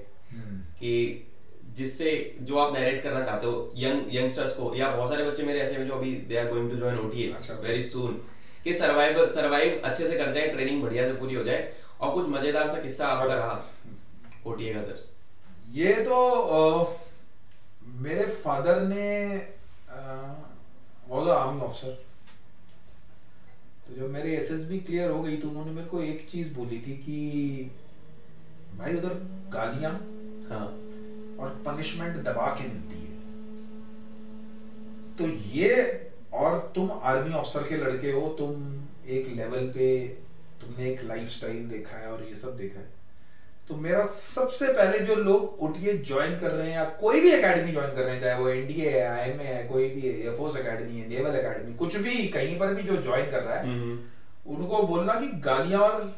कि जिससे जो आप नैरेट करना चाहते हो यंगस्टर्स को, या बहुत सारे बच्चे मेरे ऐसे हैं जो अभी they are going to join OTA very soon, कि सरवाइव अच्छे से कर जाए, ट्रेनिंग बढ़िया से पूरी हो जाए, और कुछ मजेदार सा किस्सा आपका रहा ओटीए का सर।
ये तो मेरे फादर ने वाज अ आर्मी ऑफिसर, तो जब मेरी एसएसबी क्लियर हो गई तो उन्होंने मेरे को एक चीज बोली थी कि भाई उधर गालियां और पनिशमेंट दबा के मिलती है, तो ये, और तुम आर्मी ऑफिसर के लड़के हो, तुम एक लेवल पे, तुमने एक लाइफस्टाइल देखा है और ये सब देखा है, तो मेरा सबसे पहले जो लोग ओटीए ज्वाइन कर रहे हैं या कोई भी एकेडमी ज्वाइन कर रहे हैं, चाहे वो एनडीए है, आईएमए है, कोई भी एयरफोर्स एकेडमी है, नेवल एकेडमी, कुछ भी कहीं पर भी जो ज्वाइन कर रहा है, उनको बोलना कि गालियां और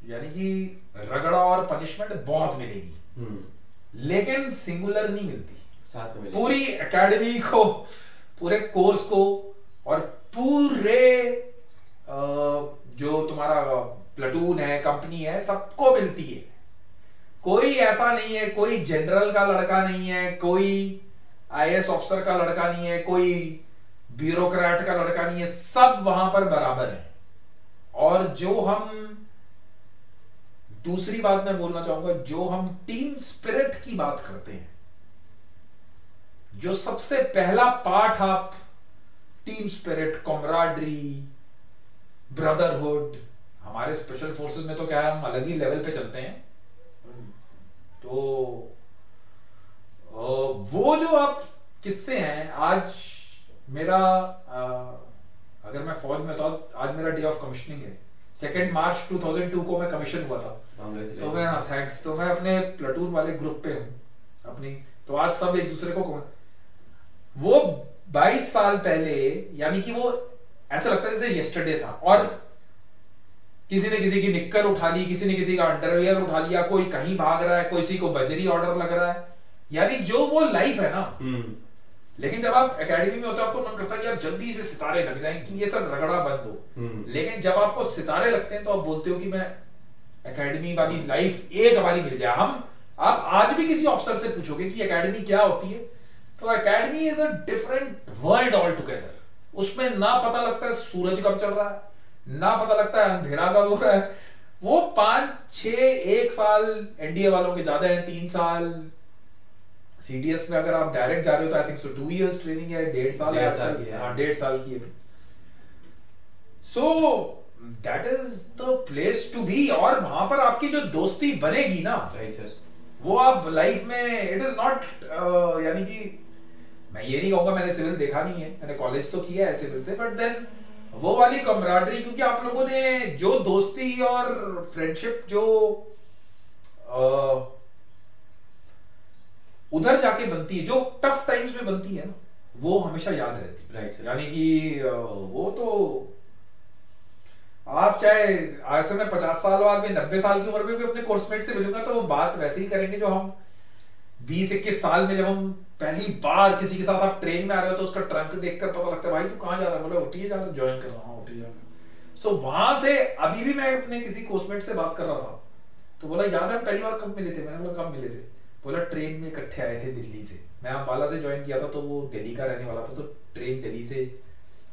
यानी कि रगड़ा और पनिशमेंट बहुत मिलेगी, लेकिन सिंगुलर नहीं मिलती,
साथ में
पूरी एकेडमी को, पूरे कोर्स को और पूरे जो तुम्हारा प्लेटून है, कंपनी है, सबको मिलती है। कोई ऐसा नहीं है, कोई जनरल का लड़का नहीं है, कोई आईएएस ऑफिसर का लड़का नहीं है, कोई ब्यूरोक्रेट का लड़का नहीं है, सब वहां पर बराबर है। और जो हम, दूसरी बात मैं बोलना चाहूंगा, जो हम टीम स्पिरिट की बात करते हैं, जो सबसे पहला पार्ट आप टीम स्पिरिट, कॉमराडरी, ब्रदरहुड, हमारे स्पेशल फोर्सेस में तो क्या है, हम अलग ही लेवल पे चलते हैं। तो वो जो आप किस्से हैं, आज मेरा अगर मैं फौज में था, आज मेरा डे ऑफ कमिश्निंग है, 2 मार्च 2002 को मैं कमीशन हुआ था। तो मैं, हाँ थैंक्स, तो मैं अपने प्लेटून वाले ग्रुप पे हूँ अपनी, तो आज सब एक दूसरे को, वो 22 साल पहले, यानी कि वो ऐसा लगता है जैसे यस्टरडे था, और किसी ने किसी की निक्कर उठा ली, किसी ने किसी का अंडरवियर उठा लिया, कोई कहीं भाग रहा है, कोई किसी को बजरी ऑर्डर लग रहा है, यानी जो वो लाइफ है ना। लेकिन जब आप एकेडमी में होते हो, आपको मन करता है कि यार जल्दी से सितारे लग जाएं, कि ये सब रगड़ा बंद हो। लेकिन जब आपको सितारे लगते हैं तो आप बोलते हो कि मैं एकेडमी वाली लाइफ एक बारी मिल जाए। आप आज भी किसी ऑफिसर से पूछोगे कि एकेडमी क्या होती है, तो academy is a different world all together. उसमें ना पता लगता है सूरज कब चल रहा है, ना पता लगता है अंधेरा कब हो रहा है। वो 5-6-1 साल एनडीए वालों के ज्यादा है, 3 साल। सीडीएस में अगर आप डायरेक्ट जा रहे हो तो I think so 2 years training है, 1.5 साल है, 1.5 साल की है। So that is the place to be. और वहां पर आपकी जो दोस्ती बनेगी ना,
राइट सर,
वो आप लाइफ में, इट इज नॉट, यानी कि मैं ये नहीं कहूंगा, मैंने सिविल देखा नहीं है, मैंने कॉलेज तो किया है सिविल से, बट देन वो वाली कमराडरी, क्योंकि आप लोगों ने जो दोस्ती और फ्रेंडशिप जो उधर जाके बनती है, जो टफ टाइम्स में बनती है ना, वो हमेशा याद रहती है।
राइट।
यानी कि वो तो आप चाहे ऐसे में 50 साल बाद में 90 साल की उम्र में भी अपने कोर्समेट से मिलूंगा तो वो बात वैसे ही करेंगे जो हम 20-21 साल में, जब हम पहली बार किसी के साथ आप ट्रेन में आ रहे हो तो उसका ट्रंक देखकर पता लगता है भाई तू कहाँ जा रहा है, बोला ओटीए जा रहा हूं, ज्वाइन कर रहा हूँ ओटीए। सो वहां से अभी भी मैं अपने किसी कोर्समेट से बात कर रहा था तो बोला याद है पहली बार कब मिले थे, मैंने बोला कब मिले थे, बोला ट्रेन में इकट्ठे आए थे दिल्ली से, मैं अम्बाला से ज्वाइन किया था तो वो दिल्ली का रहने वाला था, तो ट्रेन दिल्ली से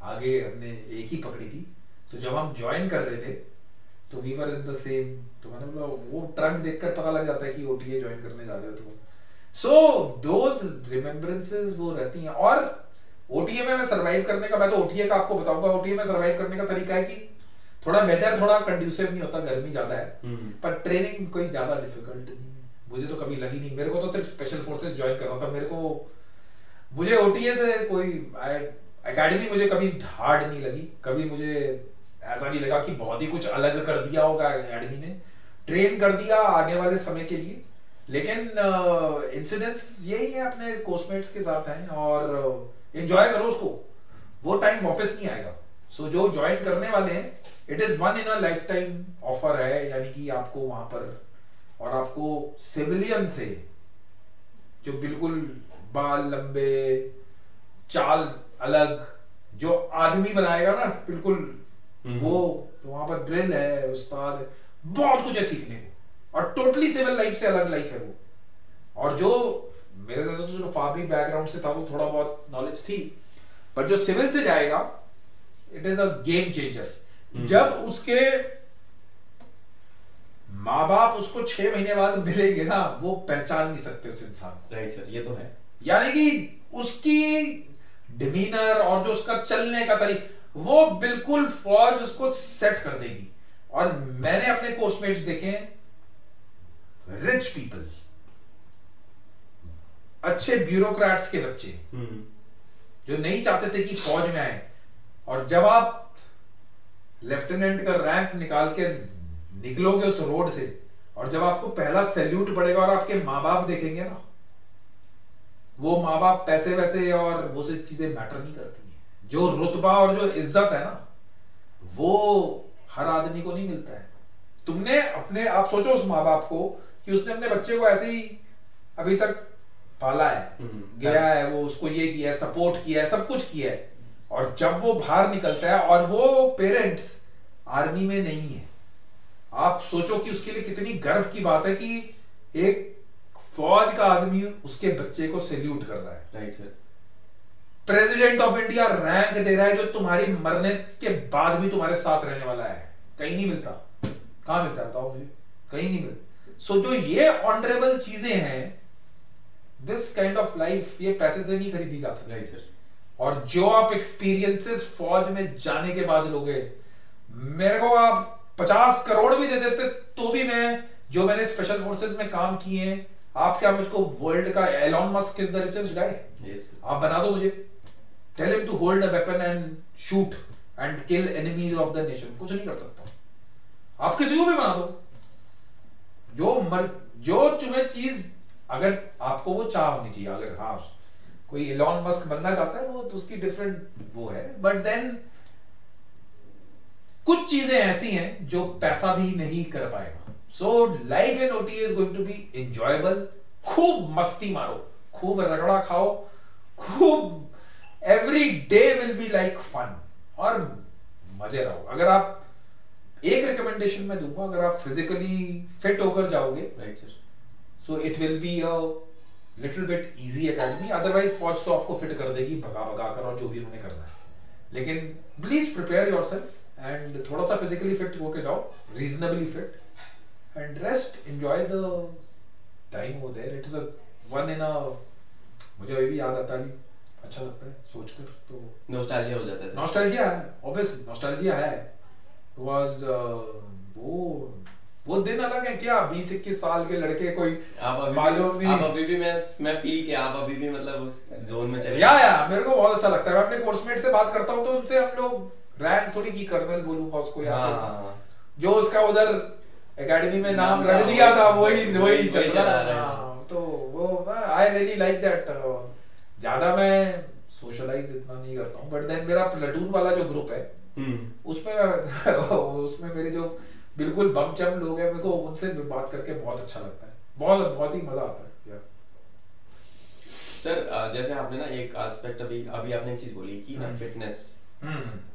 आगे हमने एक ही पकड़ी थी, तो जब हम ज्वाइन कर रहे थे तो we were in the same, तो मैंने बोला वो ट्रंक देखकर पता लग जाता है कि ओटीए ज्वाइन करने जा रहे हो तो। सो दोज रिमेम्बरेंसेस वो रहती हैं। और ओटीए में मैं सर्वाइव करने का, मैं तो ओटीए का आपको बताऊंगा, ओटीए में सर्वाइव करने का तरीका है कि थोड़ा वेदर थोड़ा कंड्यूसिव नहीं होता, गर्मी ज्यादा है, पर ट्रेनिंग कोई ज्यादा डिफिकल्ट नहीं है, मुझे तो कभी लगी नहीं। मेरे को तो सिर्फ स्पेशल फोर्सेस ज्वाइन कर रहा था, मुझे ओटीए से कोई एकेडमी मुझे कभी हार्ड नहीं लगी, कभी मुझे ऐसा नहीं लगा कि बहुत ही कुछ अलग कर दिया होगा एकेडमी ने, ट्रेन कर दिया आने वाले समय के लिए। लेकिन इंसिडेंट्स यही है, अपने कोर्समेट्स के साथ हैं और एंजॉय करो उसको, वो टाइम वापस नहीं आएगा। सो जो ज्वाइन करने वाले हैं, it is one in a life time offer है, यानी कि आपको वहां पर, और आपको सिविलियन से जो बिल्कुल बाल लंबे, चाल अलग, जो आदमी बनाएगा ना बिल्कुल, वो तो वहां पर ड्रिल है, उस्ताद, बहुत कुछ है सीखने को, और टोटली सिविल लाइफ से अलग लाइफ है वो। और जो मेरे जैसे तो जो फार्मिंग बैकग्राउंड से था तो थोड़ा बहुत नॉलेज थी, पर जो सिविल से जाएगा it is a game changer. जब उसके माँ बाप उसको 6 महीने बाद मिलेंगे ना, वो पहचान नहीं सकते उस इंसान को।
राइट सर, ये तो है।
यानी कि उसकी डिमीनर और जो उसका चलने का तरीका, वो बिल्कुल फौज उसको सेट कर देगी। और मैंने अपने कोर्समेट्स देखे हैं, रिच पीपल, अच्छे ब्यूरोक्रेट्स के बच्चे जो नहीं चाहते थे कि फौज में आए, और जब आप लेफ्टिनेंट का रैंक निकाल के निकलोगे उस रोड से, और जब आपको पहला सैल्यूट पड़ेगा और आपके माँ बाप देखेंगे ना, वो माँ बाप पैसे वैसे और वो सब चीजें मैटर नहीं करती हैं। जो रुतबा और जो इज्जत है ना, वो हर आदमी को नहीं मिलता है। तुमने अपने आप सोचो उस माँ बाप को कि उसने अपने बच्चे को ऐसे ही अभी तक पाला है, गया है, वो उसको ये किया है, सपोर्ट किया है, सब कुछ किया है, और जब वो बाहर निकलता है और वो पेरेंट्स आर्मी में नहीं है, आप सोचो कि उसके लिए कितनी गर्व की बात है कि एक फौज का आदमी उसके बच्चे को सैल्यूट कर रहा है।
Right sir.
President of India rank दे रहा है जो तुम्हारी मरने के बाद भी तुम्हारे साथ रहने वाला है। कहीं नहीं मिलता। कहां मिलता है बताओ मुझे? कहीं नहीं मिलता। सो जो ये ऑनरेबल चीजें हैं, दिस काइंड ऑफ लाइफ, ये पैसे से नहीं खरीदी जा सकती।
Right sir.
और जो आप एक्सपीरियंसेस फौज में जाने के बाद लोगे, मेरे को आप 50 करोड़ भी दे देते तो भी मैं, जो मैंने स्पेशल फोर्सेस में काम किए हैं, आप क्या मुझको वर्ल्ड का Elon Musk is the richest guy आप बना दो मुझे, tell him to hold a weapon and shoot and kill enemies of the nation, कुछ नहीं कर सकता। आप किसी को भी बना दो, जो तुम्हें चीज, अगर आपको वो चाह होनी चाहिए, अगर हाँ कोई एलॉन मस्क बनना चाहता है वो तो उसकी डिफरेंट वो है, बट देन कुछ चीजें ऐसी हैं जो पैसा भी नहीं कर पाएगा। So life in OT is going to be enjoyable. खूब मस्ती मारो, खूब रगड़ा खाओ, खूब every day will be like fun, और मजे रहो। अगर आप, एक रिकमेंडेशन मैं दूंगा, अगर आप फिजिकली फिट होकर जाओगे,
right sir,
so it will be a little bit easy academy. Otherwise फौज तो आपको फिट कर देगी भगा भगा कर, और जो भी उन्होंने करना है। लेकिन प्लीज प्रिपेयर योरसेल्फ एंड थोड़ा सा फिजिकली फिट होके जाओ, reasonably fit, and rest, enjoy the time over there. It is a one in a, मुझे अभी भी याद आता है, अच्छा लगता है सोचकर, तो
नॉस्टैल्जिया हो जाता है।
नॉस्टैल्जिया है, ऑब्वियसली नॉस्टैल्जिया है। वाज वो दिन अलग है क्या, 20-21 साल के लड़के, कोई मालूम नहीं।
आप अभी भी मैं फील किया, आप अभी भी मतलब उस जोन में चले।
या मेरे को बहुत अच्छा लगता है। मैं अपने कोर्समेट से बात करता हूँ तो उनसे हम लोग रैंक थोड़ी की, कर्नल बोलूंगा उसको, या जो उसका उधर एकेडमी में नाम रख दिया था वही चल रहा है। तो वो आई रियली लाइक दैट। ज्यादा मैं सोशलाइज इतना नहीं करता हूँ, बट देन मेरा प्लेटून वाला जो ग्रुप है उसमें मेरे जो बिल्कुल बम चम लोग हैं, मेरे को उनसे बात करके बहुत अच्छा लगता है, बहुत ही मजा आता है।
सर जैसे आपने ना एक एस्पेक्ट अभी आपने एक चीज बोली कि ना fitness,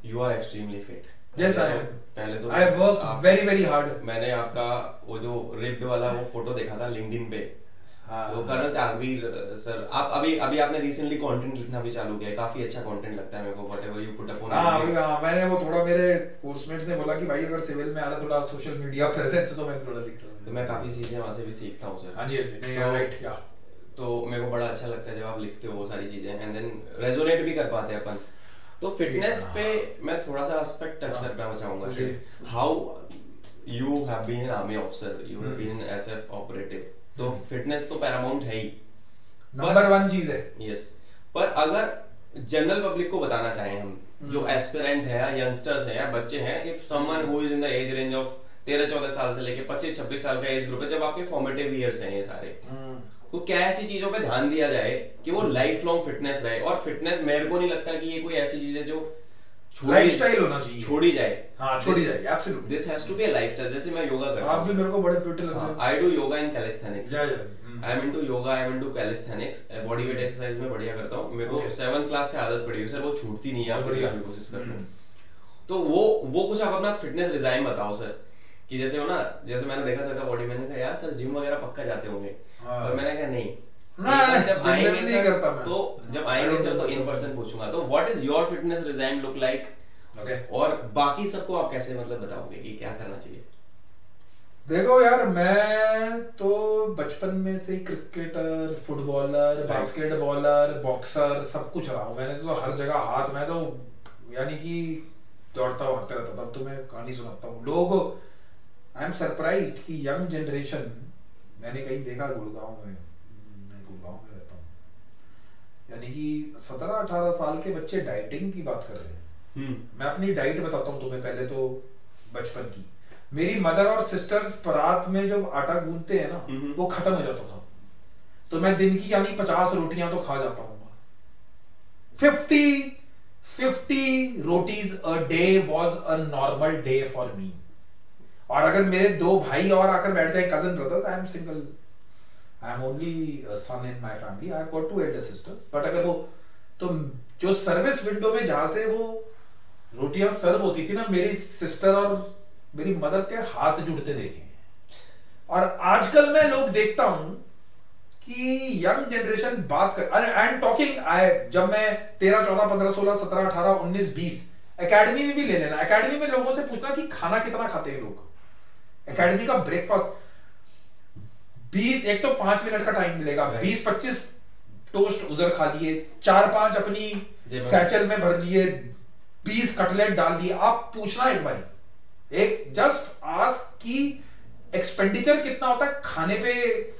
you are extremely fit.
Yes, I am.
पहले तो
I work very hard.
मैंने आपका वो जो रिप्ड वाला वो फोटो देखा था लिंक्डइन पे, वो कर्नल त्यागवीर सर, आप अभी आपने रिसेंटली कंटेंट लिखना भी चालू किया है, काफी अच्छा कंटेंट लगता है मेरे को, whatever you put up on.
मैंने वो थोड़ा, मेरे कोर्समेट्स ने बोला कि भाई अगर सिविल में आना थोड़ा सोशल मीडिया प्रेजेंस, तो मैं थोड़ा लिखता हूं,
तो मैं काफी चीजें वहां से भी सीखता हूं सर।
हां जी, राइट, या
तो मेरे को बड़ा अच्छा लगता है जब आप लिखते हो वो सारी चीजें, एंड देन रेजोनेट भी कर पाते हैं अपन। तो फिटनेस पे मैं थोड़ा सा एस्पेक्ट टच करना चाहूंगा sir. How you have been an army officer, you have been an SF operative, तो फिटनेस तो पैरामाउंट है ही,
नंबर 1 चीज है।
यस, पर अगर जनरल पब्लिक को बताना चाहें हम, जो एस्पिरेंट है या यंगस्टर्स हैं या बच्चे हैं, if someone who is in the age range of 13-14 साल से लेके 25-26 साल का एज ग्रुप है, जब आपके फॉर्मेटिव ईयर्स हैं ये सारे, तो क्या ऐसी चीजों पे ध्यान दिया जाए कि वो लाइफ लॉन्ग फिटनेस रहे? और फिटनेस मेरे को नहीं लगता कि ये कोई ऐसी चीज है जो
लाइफस्टाइल होना चाहिए,
छोड़ी जाए।
हाँ, छोड़ी जाए, absolutely.
This has to be a lifestyle. जैसे मैं योगा करता हूं,
आप भी मेरे को बड़े फिट लग रहे हैं।
I do yoga in calisthenics.
I
am into yoga, I am into calisthenics, body weight exercise में बढ़िया करता हूं। मेरे को 7th क्लास से आदत पड़ी है सर, वो छूटती नहीं है, आप बढ़िया कोशिश करते हैं। तो वो कुछ आप अपना फिटनेस रिजाइम बताओ सर, कि जैसे हो ना, जैसे मैंने देखा सर का बॉडी, मैंने कहा यार सर जिम वगैरह पक्का जाते होंगे, पर मैंने कहा नहीं, जब आएंगे सर तो इन पर्सन पूछूंगा। तो what is your fitness regime look like, और बाकी सबको आप कैसे मतलब बताओगे कि क्या करना चाहिए?
देखो यार, मैं तो बचपन में से क्रिकेटर, फुटबॉलर, बास्केटबॉलर, बॉक्सर सब कुछ रहा हूँ। मैंने तो हर जगह हाथ, मैं तो यानी कि दौड़ता भागता रहता था। तो मैं कहानी सुनाता हूँ, लोग आई एम सरप्राइज्ड कि यंग जनरेशन, मैंने कहीं देखा गुड़गांव में, मैं गुड़गांव में रहता हूँ, यानी कि 17-18 साल के बच्चे डाइटिंग की बात कर रहे हैं। मैं अपनी डाइट बताता हूँ तुम्हें, पहले तो बचपन की। मेरी मदर और सिस्टर्स परात में जब आटा गूंथते हैं ना, वो खत्म हो जाता था, तो मैं दिन की यानी 50 रोटियां तो खा जाता हूँ। 50 rotis a day was a normal day for me. और अगर मेरे 2 भाई और आकर बैठ जाए, cousin brothers, I am single, I am only son in my family, I have got 2 Elder sisters, but अगर वो तो जो सर्विस विंडो में जहां से वो रोटियां सर्व होती थी ना, मेरी सिस्टर और मेरी मदर के हाथ जुड़ते देखे हैं। और आजकल मैं लोग देखता हूं कि यंग जनरेशन बात कर, आई एम टॉकिंग, जब मैं 13, 14, 15, 16, 17, 18, 19, 20 एकेडमी में भी ले लेना, एकेडमी में लोगों से पूछना कि खाना कितना खाते हैं लोग, एकेडमी का ब्रेकफास्ट 20, एक तो 5 मिनट का टाइम मिलेगा, 20-25 टोस्ट उधर खा लिए, 4-5 अपनी सैचल में भर लिए, 20 कटलेट डाल लिए। आप पूछना एक बारी, एक जस्ट आस्क कि एक्सपेंडिचर कितना होता है खाने पे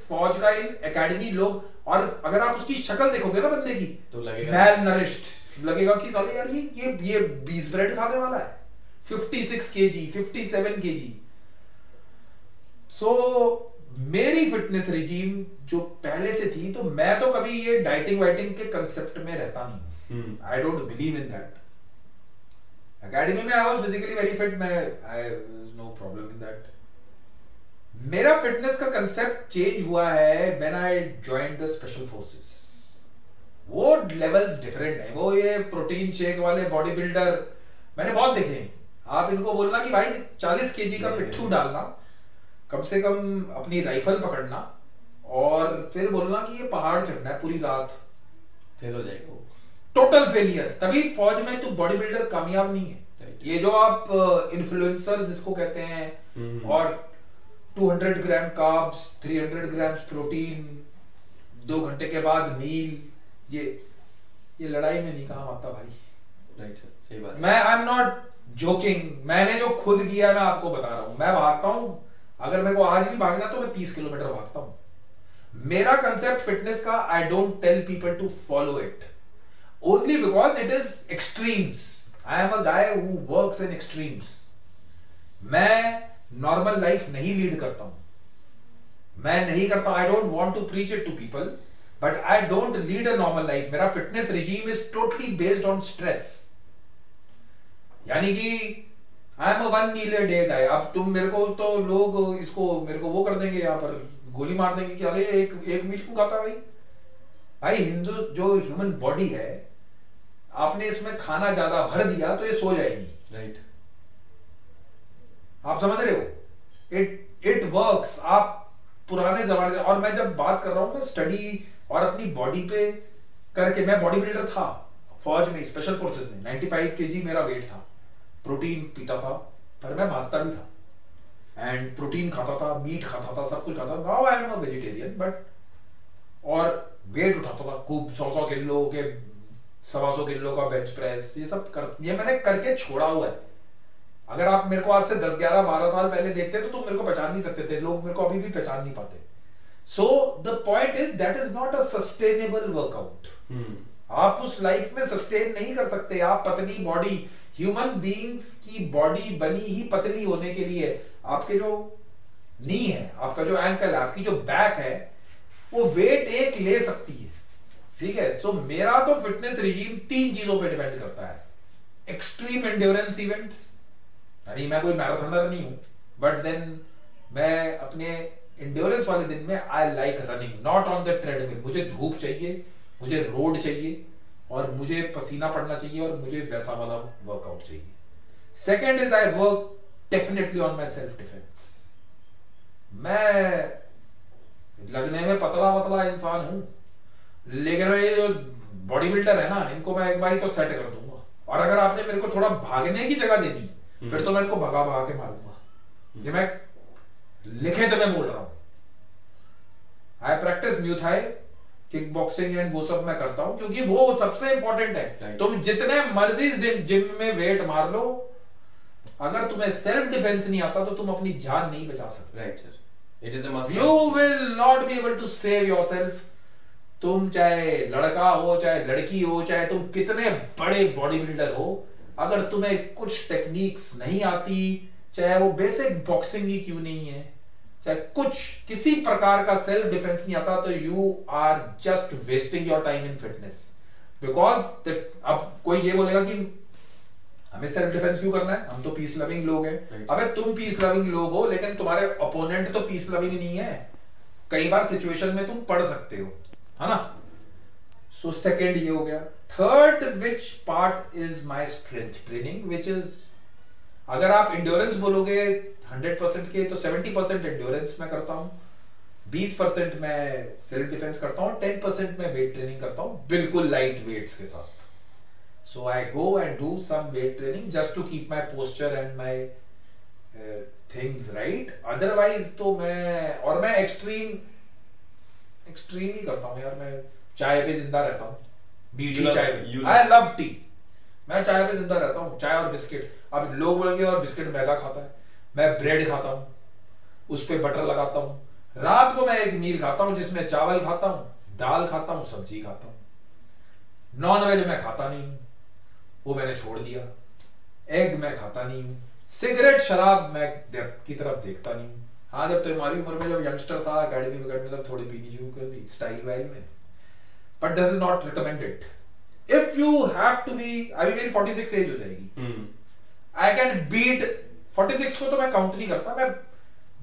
फौज का इन एकेडमी लोग। और अगर आप उसकी शक्ल देखोगे ना बंदे की, तो मैल नरिश्ड लगेगा कि साले यार ये 20 ब्रेड खाने वाला है, 56 kg, 57 kg। सो मेरी फिटनेस रिजीम जो पहले से थी, तो मैं तो कभी ये डाइटिंग वाइटिंग के कंसेप्ट में रहता नहीं, I don't believe in that. Academy में I was physically very fit, I no problem in that. मेरा फिटनेस का कंसेप्ट चेंज हुआ है when I joined the special forces. वो लेवल्स डिफरेंट है, वो ये प्रोटीन शेक वाले बॉडी बिल्डर मैंने बहुत देखे हैं। आप इनको बोलना कि भाई 40 kg का पिट्ठू डालना, कम से कम अपनी राइफल पकड़ना, और फिर बोलना कि ये पहाड़ चढ़ना है पूरी रात,
फेल हो जाएगा वो,
टोटल फेलियर। तभी फौज में तो बॉडी बिल्डर कामयाब नहीं है। ये जो आप इन्फ्लुएंसर जिसको कहते हैं, और 200 ग्राम कार्ब्स, 300 ग्राम्स प्रोटीन, 2 घंटे के बाद मील, ये लड़ाई में नहीं काम आता भाई।
राइट सर, सही बात।
मैं आई एम नॉट जोकिंग, मैंने जो खुद किया मैं आपको बता रहा हूं। मैं भागता हूं, अगर मेरे को आज भी भागना तो मैं 30 किलोमीटर भागता हूं। मेरा कंसेप्ट फिटनेस का, I don't tell people to follow it only because it is extremes. I am a guy who works in extremes. मैं नॉर्मल लाइफ नहीं लीड करता हूं, मैं नहीं करता। I don't want to preach it to people, but I don't lead a normal life. मेरा fitness regime is totally based on stress, यानी कि आई am a 1 meal a day गाय। अब तुम मेरे को तो लोग इसको मेरे को वो कर देंगे, यहाँ पर गोली मार देंगे कि अरे एक मील क्यों खाता भाई। भाई हिंदू जो ह्यूमन बॉडी है, आपने इसमें खाना ज्यादा भर दिया तो ये सो जाएगी।
राइट,
आप समझ रहे हो? It works. आप पुराने जमाने से, और मैं जब बात कर रहा हूं मैं स्टडी और अपनी बॉडी पे करके, मैं बॉडी बिल्डर था फौज में, स्पेशल फोर्सेस में। 95 kg मेरा वेट था, प्रोटीन पीता था, पर मैं भागता भी था, एंड प्रोटीन खाता था, मीट खाता था, सब कुछ खाता था। Now I am a vegetarian, but और वेट उठाता था खूब, 100 किलो के, 125 किलो का बेंच प्रेस, ये मैंने करके छोड़ा हुआ है। अगर आप मेरे को आज से 10, 11, 12 साल पहले देखते तो तुम मेरे को पहचान नहीं सकते थे, लोग मेरे को अभी भी पहचान नहीं पाते। So the point is that is not a sustainable workout. आप उस लाइफ में सस्टेन नहीं कर सकते। आप पतली बॉडी, ह्यूमन बीइंग्स की बॉडी बनी ही पतली होने के लिए। आपके जो नी है, आपका जो एंकल है, आपकी जो बैक है, वो वेट एक ले सकती है, ठीक है। सो मेरा तो फिटनेस रिजीम 3 चीजों पे डिपेंड करता है। एक्सट्रीम एंड्योरेंस इवेंट्स, यानी मैं कोई मैराथनर नहीं हूं, बट देन मैं अपने एंड्योरेंस वाले दिन में I like running, not on the treadmill. मुझे धूप चाहिए, मुझे रोड चाहिए, और मुझे पसीना पड़ना चाहिए, और मुझे वैसा वाला वर्कआउट चाहिए। Second is I work definitely on my self defence. मैं लगने में पतला पतला इंसान हूं, लेकिन मैं ये जो बॉडी बिल्डर है ना, इनको मैं एक बार तो सेट कर दूंगा। और अगर आपने मेरे को थोड़ा भागने की जगह दे दी, फिर तो मैं इनको भगा भगा के मारूंगा। ये मैं लिखे तो मैं बोल रहा हूं। I practice Muay Thai, kickboxing and वो सब मैं करता हूं, क्योंकि वो सबसे इंपॉर्टेंट है। तुम जितने मर्जी जिम में वेट मार लो, अगर तुम्हें सेल्फ डिफेंस नहीं आता तो तुम अपनी जान नहीं बचा सकते।
Right sir, it is a must.
You will not be able to save yourself. तुम चाहे लड़का हो, चाहे लड़की हो, चाहे तुम कितने बड़े बॉडी बिल्डर हो, अगर तुम्हें कुछ टेक्निक्स नहीं आती, चाहे वो बेसिक बॉक्सिंग ही क्यों नहीं है, चाहे कुछ किसी प्रकार का सेल्फ डिफेंस नहीं आता, तो you are just wasting your time in fitness. Because अब कोई ये बोलेगा कि हमें सेल्फ डिफेंस क्यों करना है, हम तो पीस लविंग लोग हैं। अबे तुम पीस लविंग लोग हो, लेकिन तुम्हारे अपोनेंट तो पीस लविंग नहीं है। कई बार सिचुएशन में तुम पढ़ सकते हो, है ना। सो सेकेंड ये हो गया। Third which part is my strength training, which is, अगर आप इंड्योरेंस बोलोगे 100% के, तो 70% इंड्योरेंस में करता हूं, 20% मैं सेल्फ डिफेंस करता हूं, 10% मैं वेट ट्रेनिंग करता हूं, बिल्कुल लाइट वेट्स के साथ। So I go and do some weight training just to keep my posture and my things right. Otherwise तो मैं एक्सट्रीम ही करता हूँ यार। मैं चाय पे जिंदा रहता हूँ, मीठी चाय पे। I love tea. मैं चाय पे जिंदा रहता हूँ, चाय और बिस्किट। अब लोग बोलेंगे और बिस्किट मैदा खाता है, मैं ब्रेड खाता हूँ, उस पे बटर लगाता हूँ। रात को मैं एक मील खाता हूँ जिसमें चावल खाता हूँ, दाल खाता हूँ, सब्जी खाता हूँ। नॉन वेज मैं खाता नहीं हूँ, वो मैंने छोड़ दिया। एग मैं खाता नहीं हूँ। सिगरेट शराब मैं की तरफ देखता नहीं हूँ। हाँ, जब तुम्हारी उम्र में, जब यंगस्टर था, अकेडमी तब थोड़ी पीनी शुरू कर दी स्टाइल वाइल में, but this is not recommended. If you have to be, अभी मेरी 46 एज हो जाएगी, आई कैन बीट 46 को तो मैं काउंट नहीं करता। मैं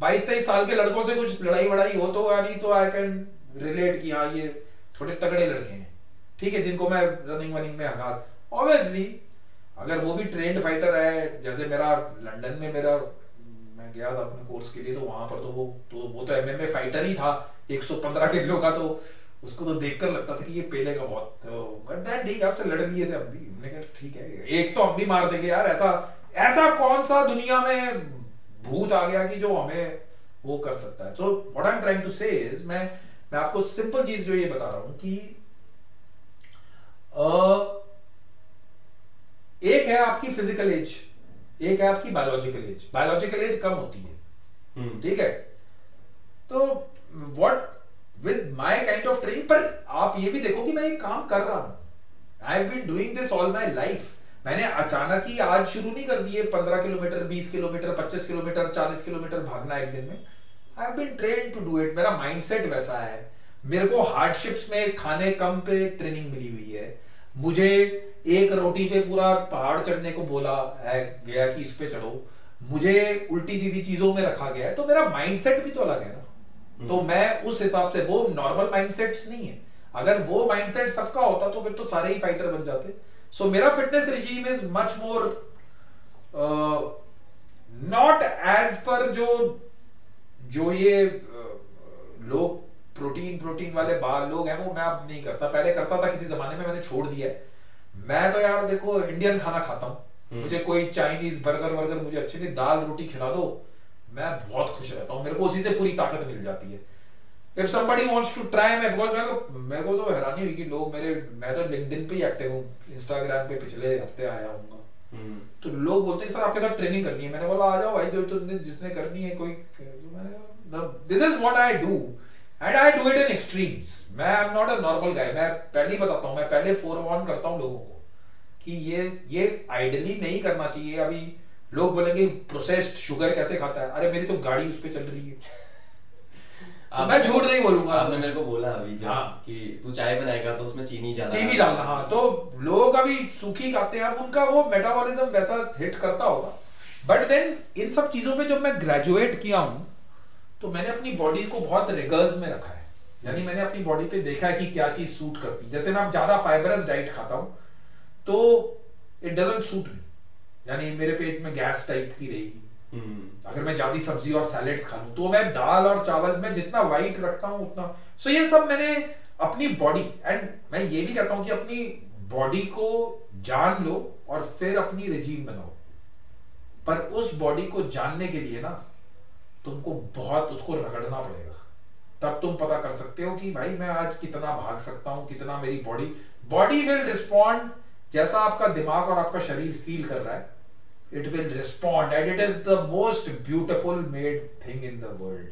22-23 साल के लड़कों से कुछ लड़ाई वड़ाई हो तो, यानी तो आई कैन रिलेट कि हाँ ये थोड़े तगड़े लड़के हैं, ठीक है, जिनको मैं रनिंग वनिंग में हगा। ऑब्वियसली अगर वो भी ट्रेंड फाइटर है, जैसे मेरा लंदन में मैं गया था अपने कोर्स के लिए, तो वहां पर तो वो तो एमएमए फाइटर ही था, 115 किलो का, तो उसको तो देखकर लगता था कि ये पेले का बहुत, तो बट दैट ठीक है, आपसे लड़ लिए थे, अब भी हमने कहा ठीक है, एक तो हम भी मार देंगे यार। ऐसा कौन सा दुनिया में भूत आ गया कि जो हमें वो कर सकता है। So what I am trying to say is, मैं आपको सिंपल चीज जो ये बता रहा हूं कि एक है आपकी फिजिकल एज, एक है आपकी बायोलॉजिकल एज। बायोलॉजिकल एज कम होती है, ठीक है। तो what with my kind of training, पर आप ये भी देखो कि मैं ये काम कर रहा हूं। I have been doing this all my life. मैंने अचानक ही आज शुरू नहीं कर दिए 15 किलोमीटर, 20 किलोमीटर, 25 किलोमीटर, 40 किलोमीटर भागना एक दिन में। I have been trained to do it. मेरा माइंडसेट वैसा है। मेरे को हार्डशिप्स में खाने कम पे ट्रेनिंग मिली हुई है। मुझे एक रोटी पे पूरा पहाड़ चढ़ने को बोला है गया कि इस पे चढ़ो, मुझे उल्टी सीधी चीजों में रखा गया है, तो मेरा माइंडसेट भी तो अलग है ना। तो मैं उस हिसाब से, वो नॉर्मल माइंडसेट्स नहीं है। अगर वो माइंडसेट सबका होता तो फिर तो सारे ही फाइटर बन जाते। सो मेरा fitness regime is much more not as per जो ये लोग प्रोटीन वाले बाल लोग हैं, वो मैं अब नहीं करता। पहले करता था किसी जमाने में, मैंने छोड़ दिया है। मैं तो यार देखो इंडियन खाना खाता हूँ, मुझे कोई चाइनीज बर्गर मुझे अच्छे नहीं, दाल रोटी खिला दो, मैं बहुत खुश रहता हूँ। मेरे को उसी से पूरी ताकत मिल जाती है। If somebody wants to try, मेरे को तो हैरानी हुई कि लोग मैं तो लिंक्डइन पे ही एक्टिव हूँ, इंस्टाग्राम पे पिछले हफ्ते आया हूँ, तो लोग बोलते हैं सर आपके साथ ट्रेनिंग करनी है। मैंने बोला आ जाओ भाई, जो तुमने जिसने करनी है कोई। This is what I do and I do it in extremes. मैं I am not a normal guy. मैं पहले ही बताता हूँ, मैं पहले 4-1 करता हूँ लोगों को कि ये आइडियली नहीं करना चाहिए। अभी लोग बोलेंगे प्रोसेस्ड शुगर कैसे खाता है, अरे मेरी तो गाड़ी उस पे चल रही है। मैं झूठ नहीं बोलूंगा।
आपने मेरे को बोला अभी कि तू चाय बनाएगा तो उसमें चीनी
डालना। हाँ, तो लोग अभी सूखी खाते हैं, उनका वो मेटाबॉलिज्म वैसा हिट करता होगा। बट देन इन सब चीजों पे जब मैं ग्रेजुएट किया हूं, तो मैंने अपनी बॉडी को बहुत रिगर्स में रखा है। यानी मैंने अपनी बॉडी पे देखा है कि क्या चीज सूट करती है। जैसे मैं ज्यादा फाइबरस डाइट खाता हूं तो इट डजंट सूट मी, यानी मेरे पेट में गैस टाइप की रहेगी। अगर मैं ज्यादा सब्जी और सैलेड्स खा लूं, तो मैं दाल और चावल में जितना वाइट रखता हूं उतना। सो ये सब मैंने अपनी बॉडी, एंड मैं ये भी कहता हूं कि अपनी बॉडी को जान लो और फिर अपनी रिजीम बनाओ। पर उस बॉडी को जानने के लिए ना तुमको बहुत उसको रगड़ना पड़ेगा, तब तुम पता कर सकते हो कि भाई मैं आज कितना भाग सकता हूं, कितना मेरी बॉडी विल रिस्पॉन्ड जैसा आपका दिमाग और आपका शरीर फील कर रहा है। It will respond, and it is the most beautiful made thing in the world.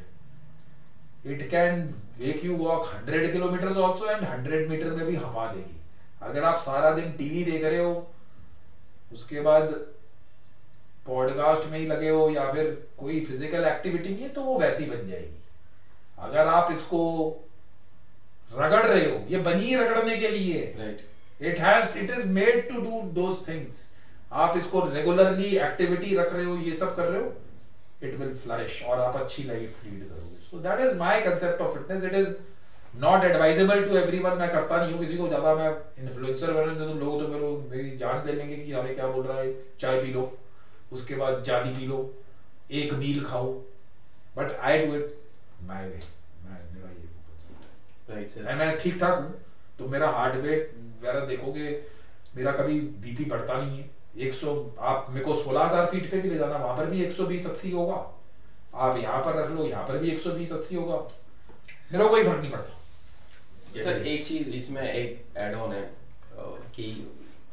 It can make you walk 100 kilometers also, and 100 metre में भी हवा देगी। अगर आप सारा दिन टीवी देख रहे हो, उसके बाद पॉडकास्ट में ही लगे हो, या फिर कोई फिजिकल एक्टिविटी नहीं है, तो वो वैसी बन जाएगी। अगर आप इसको रगड़ रहे हो, ये बनी रगड़ने के लिए,
right.
It is made to do those things. आप इसको रेगुलरली एक्टिविटी रख रहे हो, ये सब कर रहे हो, इट विल फ्लरिश और आप अच्छी लाइफ लीड करोगे। So that is my concept of fitness. It is not advisable to everyone. मैं करता नहीं हूँ किसी को ज्यादा, मैं इन्फ्लुएंसर बने तो लोग तो मेरी जान ले लेंगे कि हमें क्या बोल रहा है, चाय पी लो, उसके बाद जादी पी लो, एक मील खाओ, but I do it my way. मेरा ये कांसेप्ट है, राइट सर। मैं ठीक ठाक हूँ, तो मेरा हार्ट रेट वगैरह देखोगे, मेरा कभी बीपी बढ़ता नहीं है। 100 आप मेरे को 16,000 फीट पे भी ले जाना, वहां पर भी 120-80 होगा। आप यहाँ पर रख लो, यहाँ पर भी 120-80 होगा, मेरा कोई फर्क नहीं पड़ता।
सर एक चीज इसमें एक ऐड ऑन है कि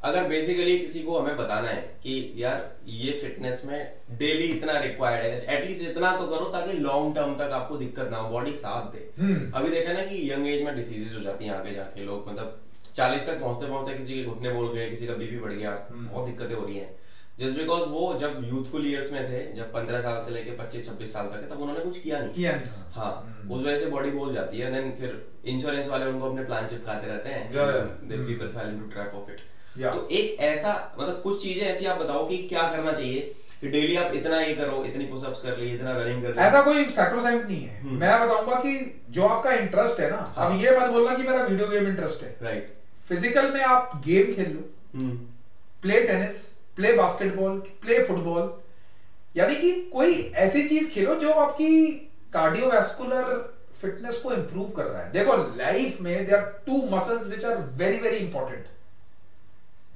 अगर बेसिकली किसी को हमें बताना है कि यार ये फिटनेस में डेली इतना रिक्वायर्ड है, एटलीस्ट इतना तो करो ताकि लॉन्ग टर्म तक आपको दिक्कत ना हो, बॉडी साथ दे। अभी देखा ना कि यंग एज में डिसीजेस हो जाती हैं आगे जाके, लोग मतलब 40 तक पहुंचते पहुंचते किसी के घुटने बोल गए, किसी का बीपी बढ़ गया, बहुत दिक्कतें हो रही हैं जस्ट बिकॉज वो जब यूथफुल ईयर्स में थे, जब 15 साल से लेके 25-26 साल तक है, तब उन्होंने कुछ किया नहीं। हाँ, उस वजह से बॉडी बोल जाती है, देन फिर इंश्योरेंस वाले उनको अपने प्लान चिपकाते रहते हैं, then people fall into trap of it. तो एक ऐसा मतलब कुछ चीजें ऐसी आप बताओ कि क्या करना चाहिए कि डेली आप इतना ये करो, इतनी पुशअप्स कर ली, इतना रनिंग कर ली।
ऐसा कोई सैक्रोसाइंट नहीं है। मैं बताऊंगा कि जो आपका इंटरेस्ट है ना, अब ये मत बोलना कि मेरा वीडियो गेम इंटरेस्ट है,
राइट।
फिजिकल में आप गेम खेल लो, play tennis, play basketball, play football, यानी कि कोई ऐसी चीज खेलो जो आपकी कार्डियोवैस्कुलर फिटनेस को इंप्रूव कर रहा है। देखो लाइफ में there are 2 muscles which are very very important,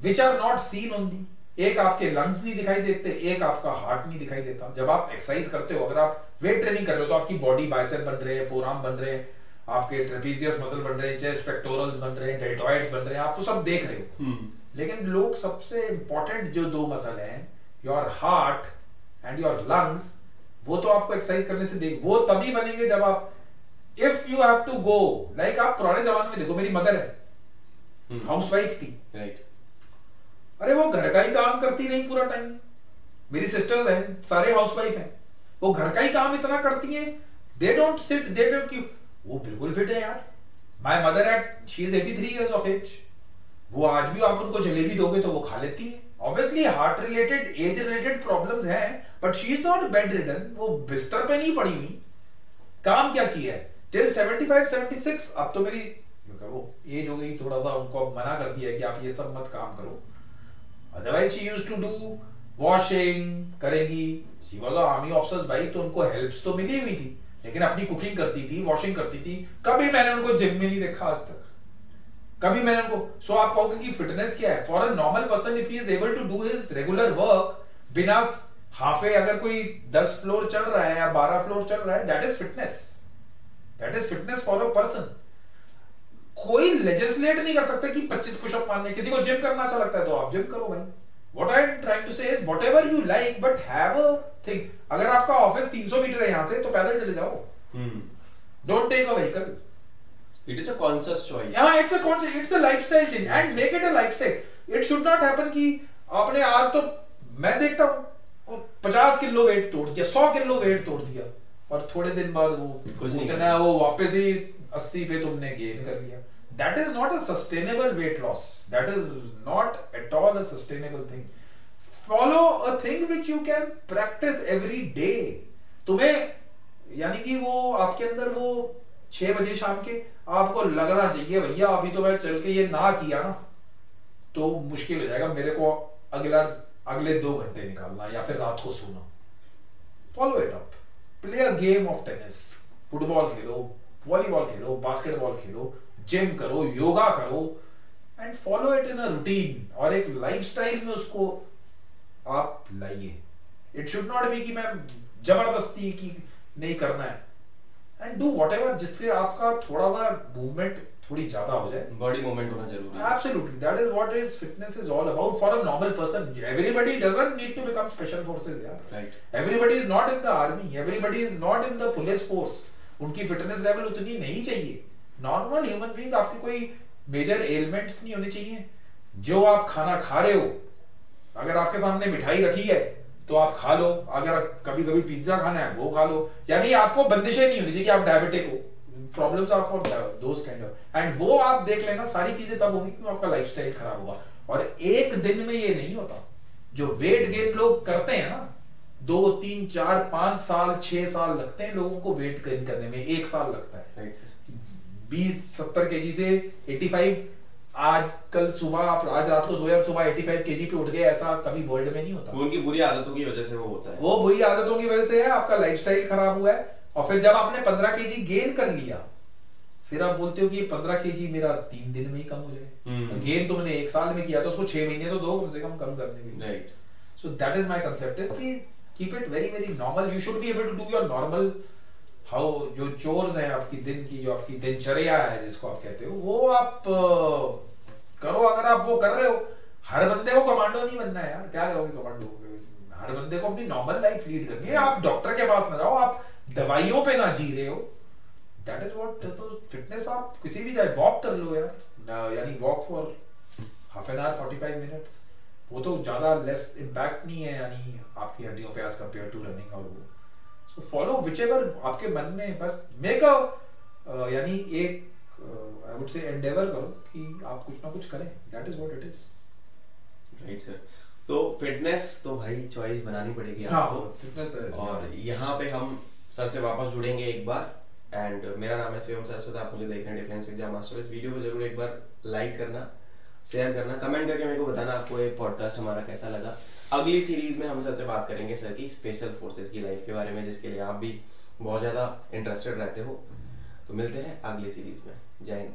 which are not seen only. एक आपके लंग्स नहीं दिखाई देते, एक आपका हार्ट नहीं दिखाई देता। जब आप एक्सरसाइज करते हो, अगर आप वेट ट्रेनिंग कर रहे हो तो आपकी बॉडी बाइसेप बन रहे हैं, फोरआर्म बन रहे हैं, आपके ट्रेपेजियस मसल बन रहे हैं, चेस्ट पेक्टोरल्स बन रहे हैं, डेल्टॉइड्स बन रहे हैं, आप वो सब देख रहे हो। लेकिन लोग सबसे इंपॉर्टेंट जो 2 मसल हैं, your heart and your lungs, वो तो आपको एक्सरसाइज करने से देख, वो तभी बनेंगे जब आप, if you have to go, like आप पुराने जमाने में देखो, मेरी मदर है हाउसवाइफ थी,
राइट।
अरे वो घर का ही काम करती रही पूरा टाइम। मेरी सिस्टर्स हैं, सारे हाउसवाइफ हैं, वो घर का ही काम इतना करती हैं, they don't sit, they don't की, वो बिल्कुल फिट है यार। My mother at she is 83 years of age, वो आज भी आप उनको जलेबी दोगे तो वो खा लेती है। Obviously heart related, age related problems हैं, but she is not bedridden, वो बिस्तर पे नहीं पड़ी हुई, काम क्या किया है टिल 75-76। अब तो मेरी वो एज हो गई, थोड़ा सा उनको मना कर दिया है कि आप ये सब मत काम करो। Otherwise she used to do washing, करेंगी, she was a army officer's wife, तो उनको हेल्प्स तो मिली हुई थी, लेकिन अपनी कुकिंग करती थी, वॉशिंग करती थी। कभी मैंने उनको जिम में नहीं देखा आज तक, कभी मैंने उनको। सो आप कहोगे कि फिटनेस क्या है? For a normal person, if he is able to do his regular work बिना हाफे, अगर कोई 10 फ्लोर चढ़ रहा है या 12 फ्लोर चढ़ रहा है, that is fitness, that is fitness for a person. कोई लेजिस्लेट नहीं कर सकता कि 25 पुशअप मारने। किसी को जिम करना अच्छा लगता है तो आप जिम करो भाई। What I am trying to say is whatever you like, but have a thing. अगर आपका ऑफिस 300 मीटर है यहाँ से, तो पैदल चले जाओ। Don't take a vehicle.
It is a conscious choice.
Yeah, it's a lifestyle change and make it a lifestyle. It should not happen कि आपने आज तो, मैं देखता हूँ 50 किलो वेट तोड़ दिया, 100 किलो वेट तोड़ दिया, और थोड़े दिन बाद वो उतना वो वापस ही 80 पे तुमने गेन कर लिया। That is not a sustainable weight loss. That is not at all a sustainable thing. Follow a thing which you can practice every day. तुम्हें यानी कि वो आपके अंदर वो 6 बजे शाम के आपको लगना चाहिए भैया अभी तो मैं चल के ये ना किया ना तो मुश्किल हो जाएगा मेरे को अगले 2 घंटे निकालना या फिर रात को सोना। Follow it up. Play a game of tennis. Football Khelo, volleyball Khelo, basketball Khelo, gym करो, योगा करो, and follow it in a routine, और एक लाइफस्टाइल में उसको आप लाइए। इट शुड नॉट बी कि मैं जबरदस्ती की नहीं करना है, एंड डू व्हाटएवर जिससे आपका थोड़ा सा मूवमेंट थोड़ी ज्यादा हो जाए,
बॉडी मूवमेंट होना जरूरी है।
Absolutely, that is what is fitness is all about for a normal person. Everybody doesn't need to become special forces यार, right. Everybody is not in the army, everybody is not in the police force, उनकी fitness level उतनी नहीं चाहिए। Normal human beings, आपकी कोई major elements नहीं होने चाहिए। जो आप खाना खा रहे हो, अगर आपके सामने मिठाई रखी है तो आप खा लो, अगर कभी कभी पिज्जा खाना है वो खा लो, यानी आपको बंदिशें नहीं होनी चाहिए कि आप डायबिटिक हो, problems are for those kind of, and वो आप देख लेना सारी चीजें तब होंगी क्योंकि आपका लाइफस्टाइल खराब होगा। और एक दिन में ये नहीं होता। जो वेट गेन लोग करते हैं ना, 2 3 4 5 साल 6 साल लगते हैं लोगों को वेट गेन करने में, 1 साल लगता है। 20-70 केजी से 85, आज कल सुबह आप आज रात को सोए और सुबह 85 केजी पे उठ गए, ऐसा कभी वर्ल्ड में नहीं होता।
वो उनकी बुरी आदतों की वजह से वो होता है।
वो बुरी आदतों की वजह से है, आपका लाइफस्टाइल खराब हुआ है। और फिर जब आपने 15 केजी गेन कर लिया, फिर आप बोलते हो कि ये 15 केजी मेरा 3 दिन में ही कम हो जाए। गेन तुमने 1 साल में किया तो उसको 6 महीने तो दो कम से कम करने के लिए।
Right.
So that is my concept is कि keep it very very normal. You should be able to do your normal how, जो चोर्स हैं आपकी दिन की, जो आपकी दिनचर्या है जिसको आप कहते हो, वो आप करो। अगर आप वो कर रहे हो, हर बंदे को कमांडो नहीं बनना है यार, क्या करोगे कमांडो? हर बंदे को अपनी नॉर्मल लाइफ लीड करनी है। आप डॉक्टर के पास ना जाओ, आप दवाइयों पे ना जी रहे हो। That is what. तो फिटनेस आप किसी भी जाए वॉक कर लो यार, यानी walk for half an hour 45 minutes, वो तो ज्यादा लेस इम्पैक्ट नहीं है यानी आपकी हड्डियों पे एज कंपेयर टू रनिंग। और वो सो फॉलो व्हिचएवर आपके मन में, बस मेक अ यानी एक आई वुड से एंडेवर करो कि आप कुछ ना कुछ करें। That is what it is.
Right sir. तो फिटनेस तो भाई चॉइस बनानी पड़ेगी आपको।
फिटनेस।
और यहाँ पे हम सर से वापस जुड़ेंगे एक बार। एंड मेरा नाम है शिवम सरस्वत, आप मुझे देख रहे हैं डिफेंस एग्जाम मास्टर। इस वीडियो को जरूर एक बार लाइक करना, शेयर करना, कमेंट करके मेरे को बताना आपको ये पॉडकास्ट हमारा कैसा लगा। अगली सीरीज में हम सर से बात करेंगे सर की स्पेशल फोर्सेस की लाइफ के बारे में, जिसके लिए आप भी बहुत ज़्यादा इंटरेस्टेड रहते हो। तो मिलते हैं अगली सीरीज में। जय हिंद।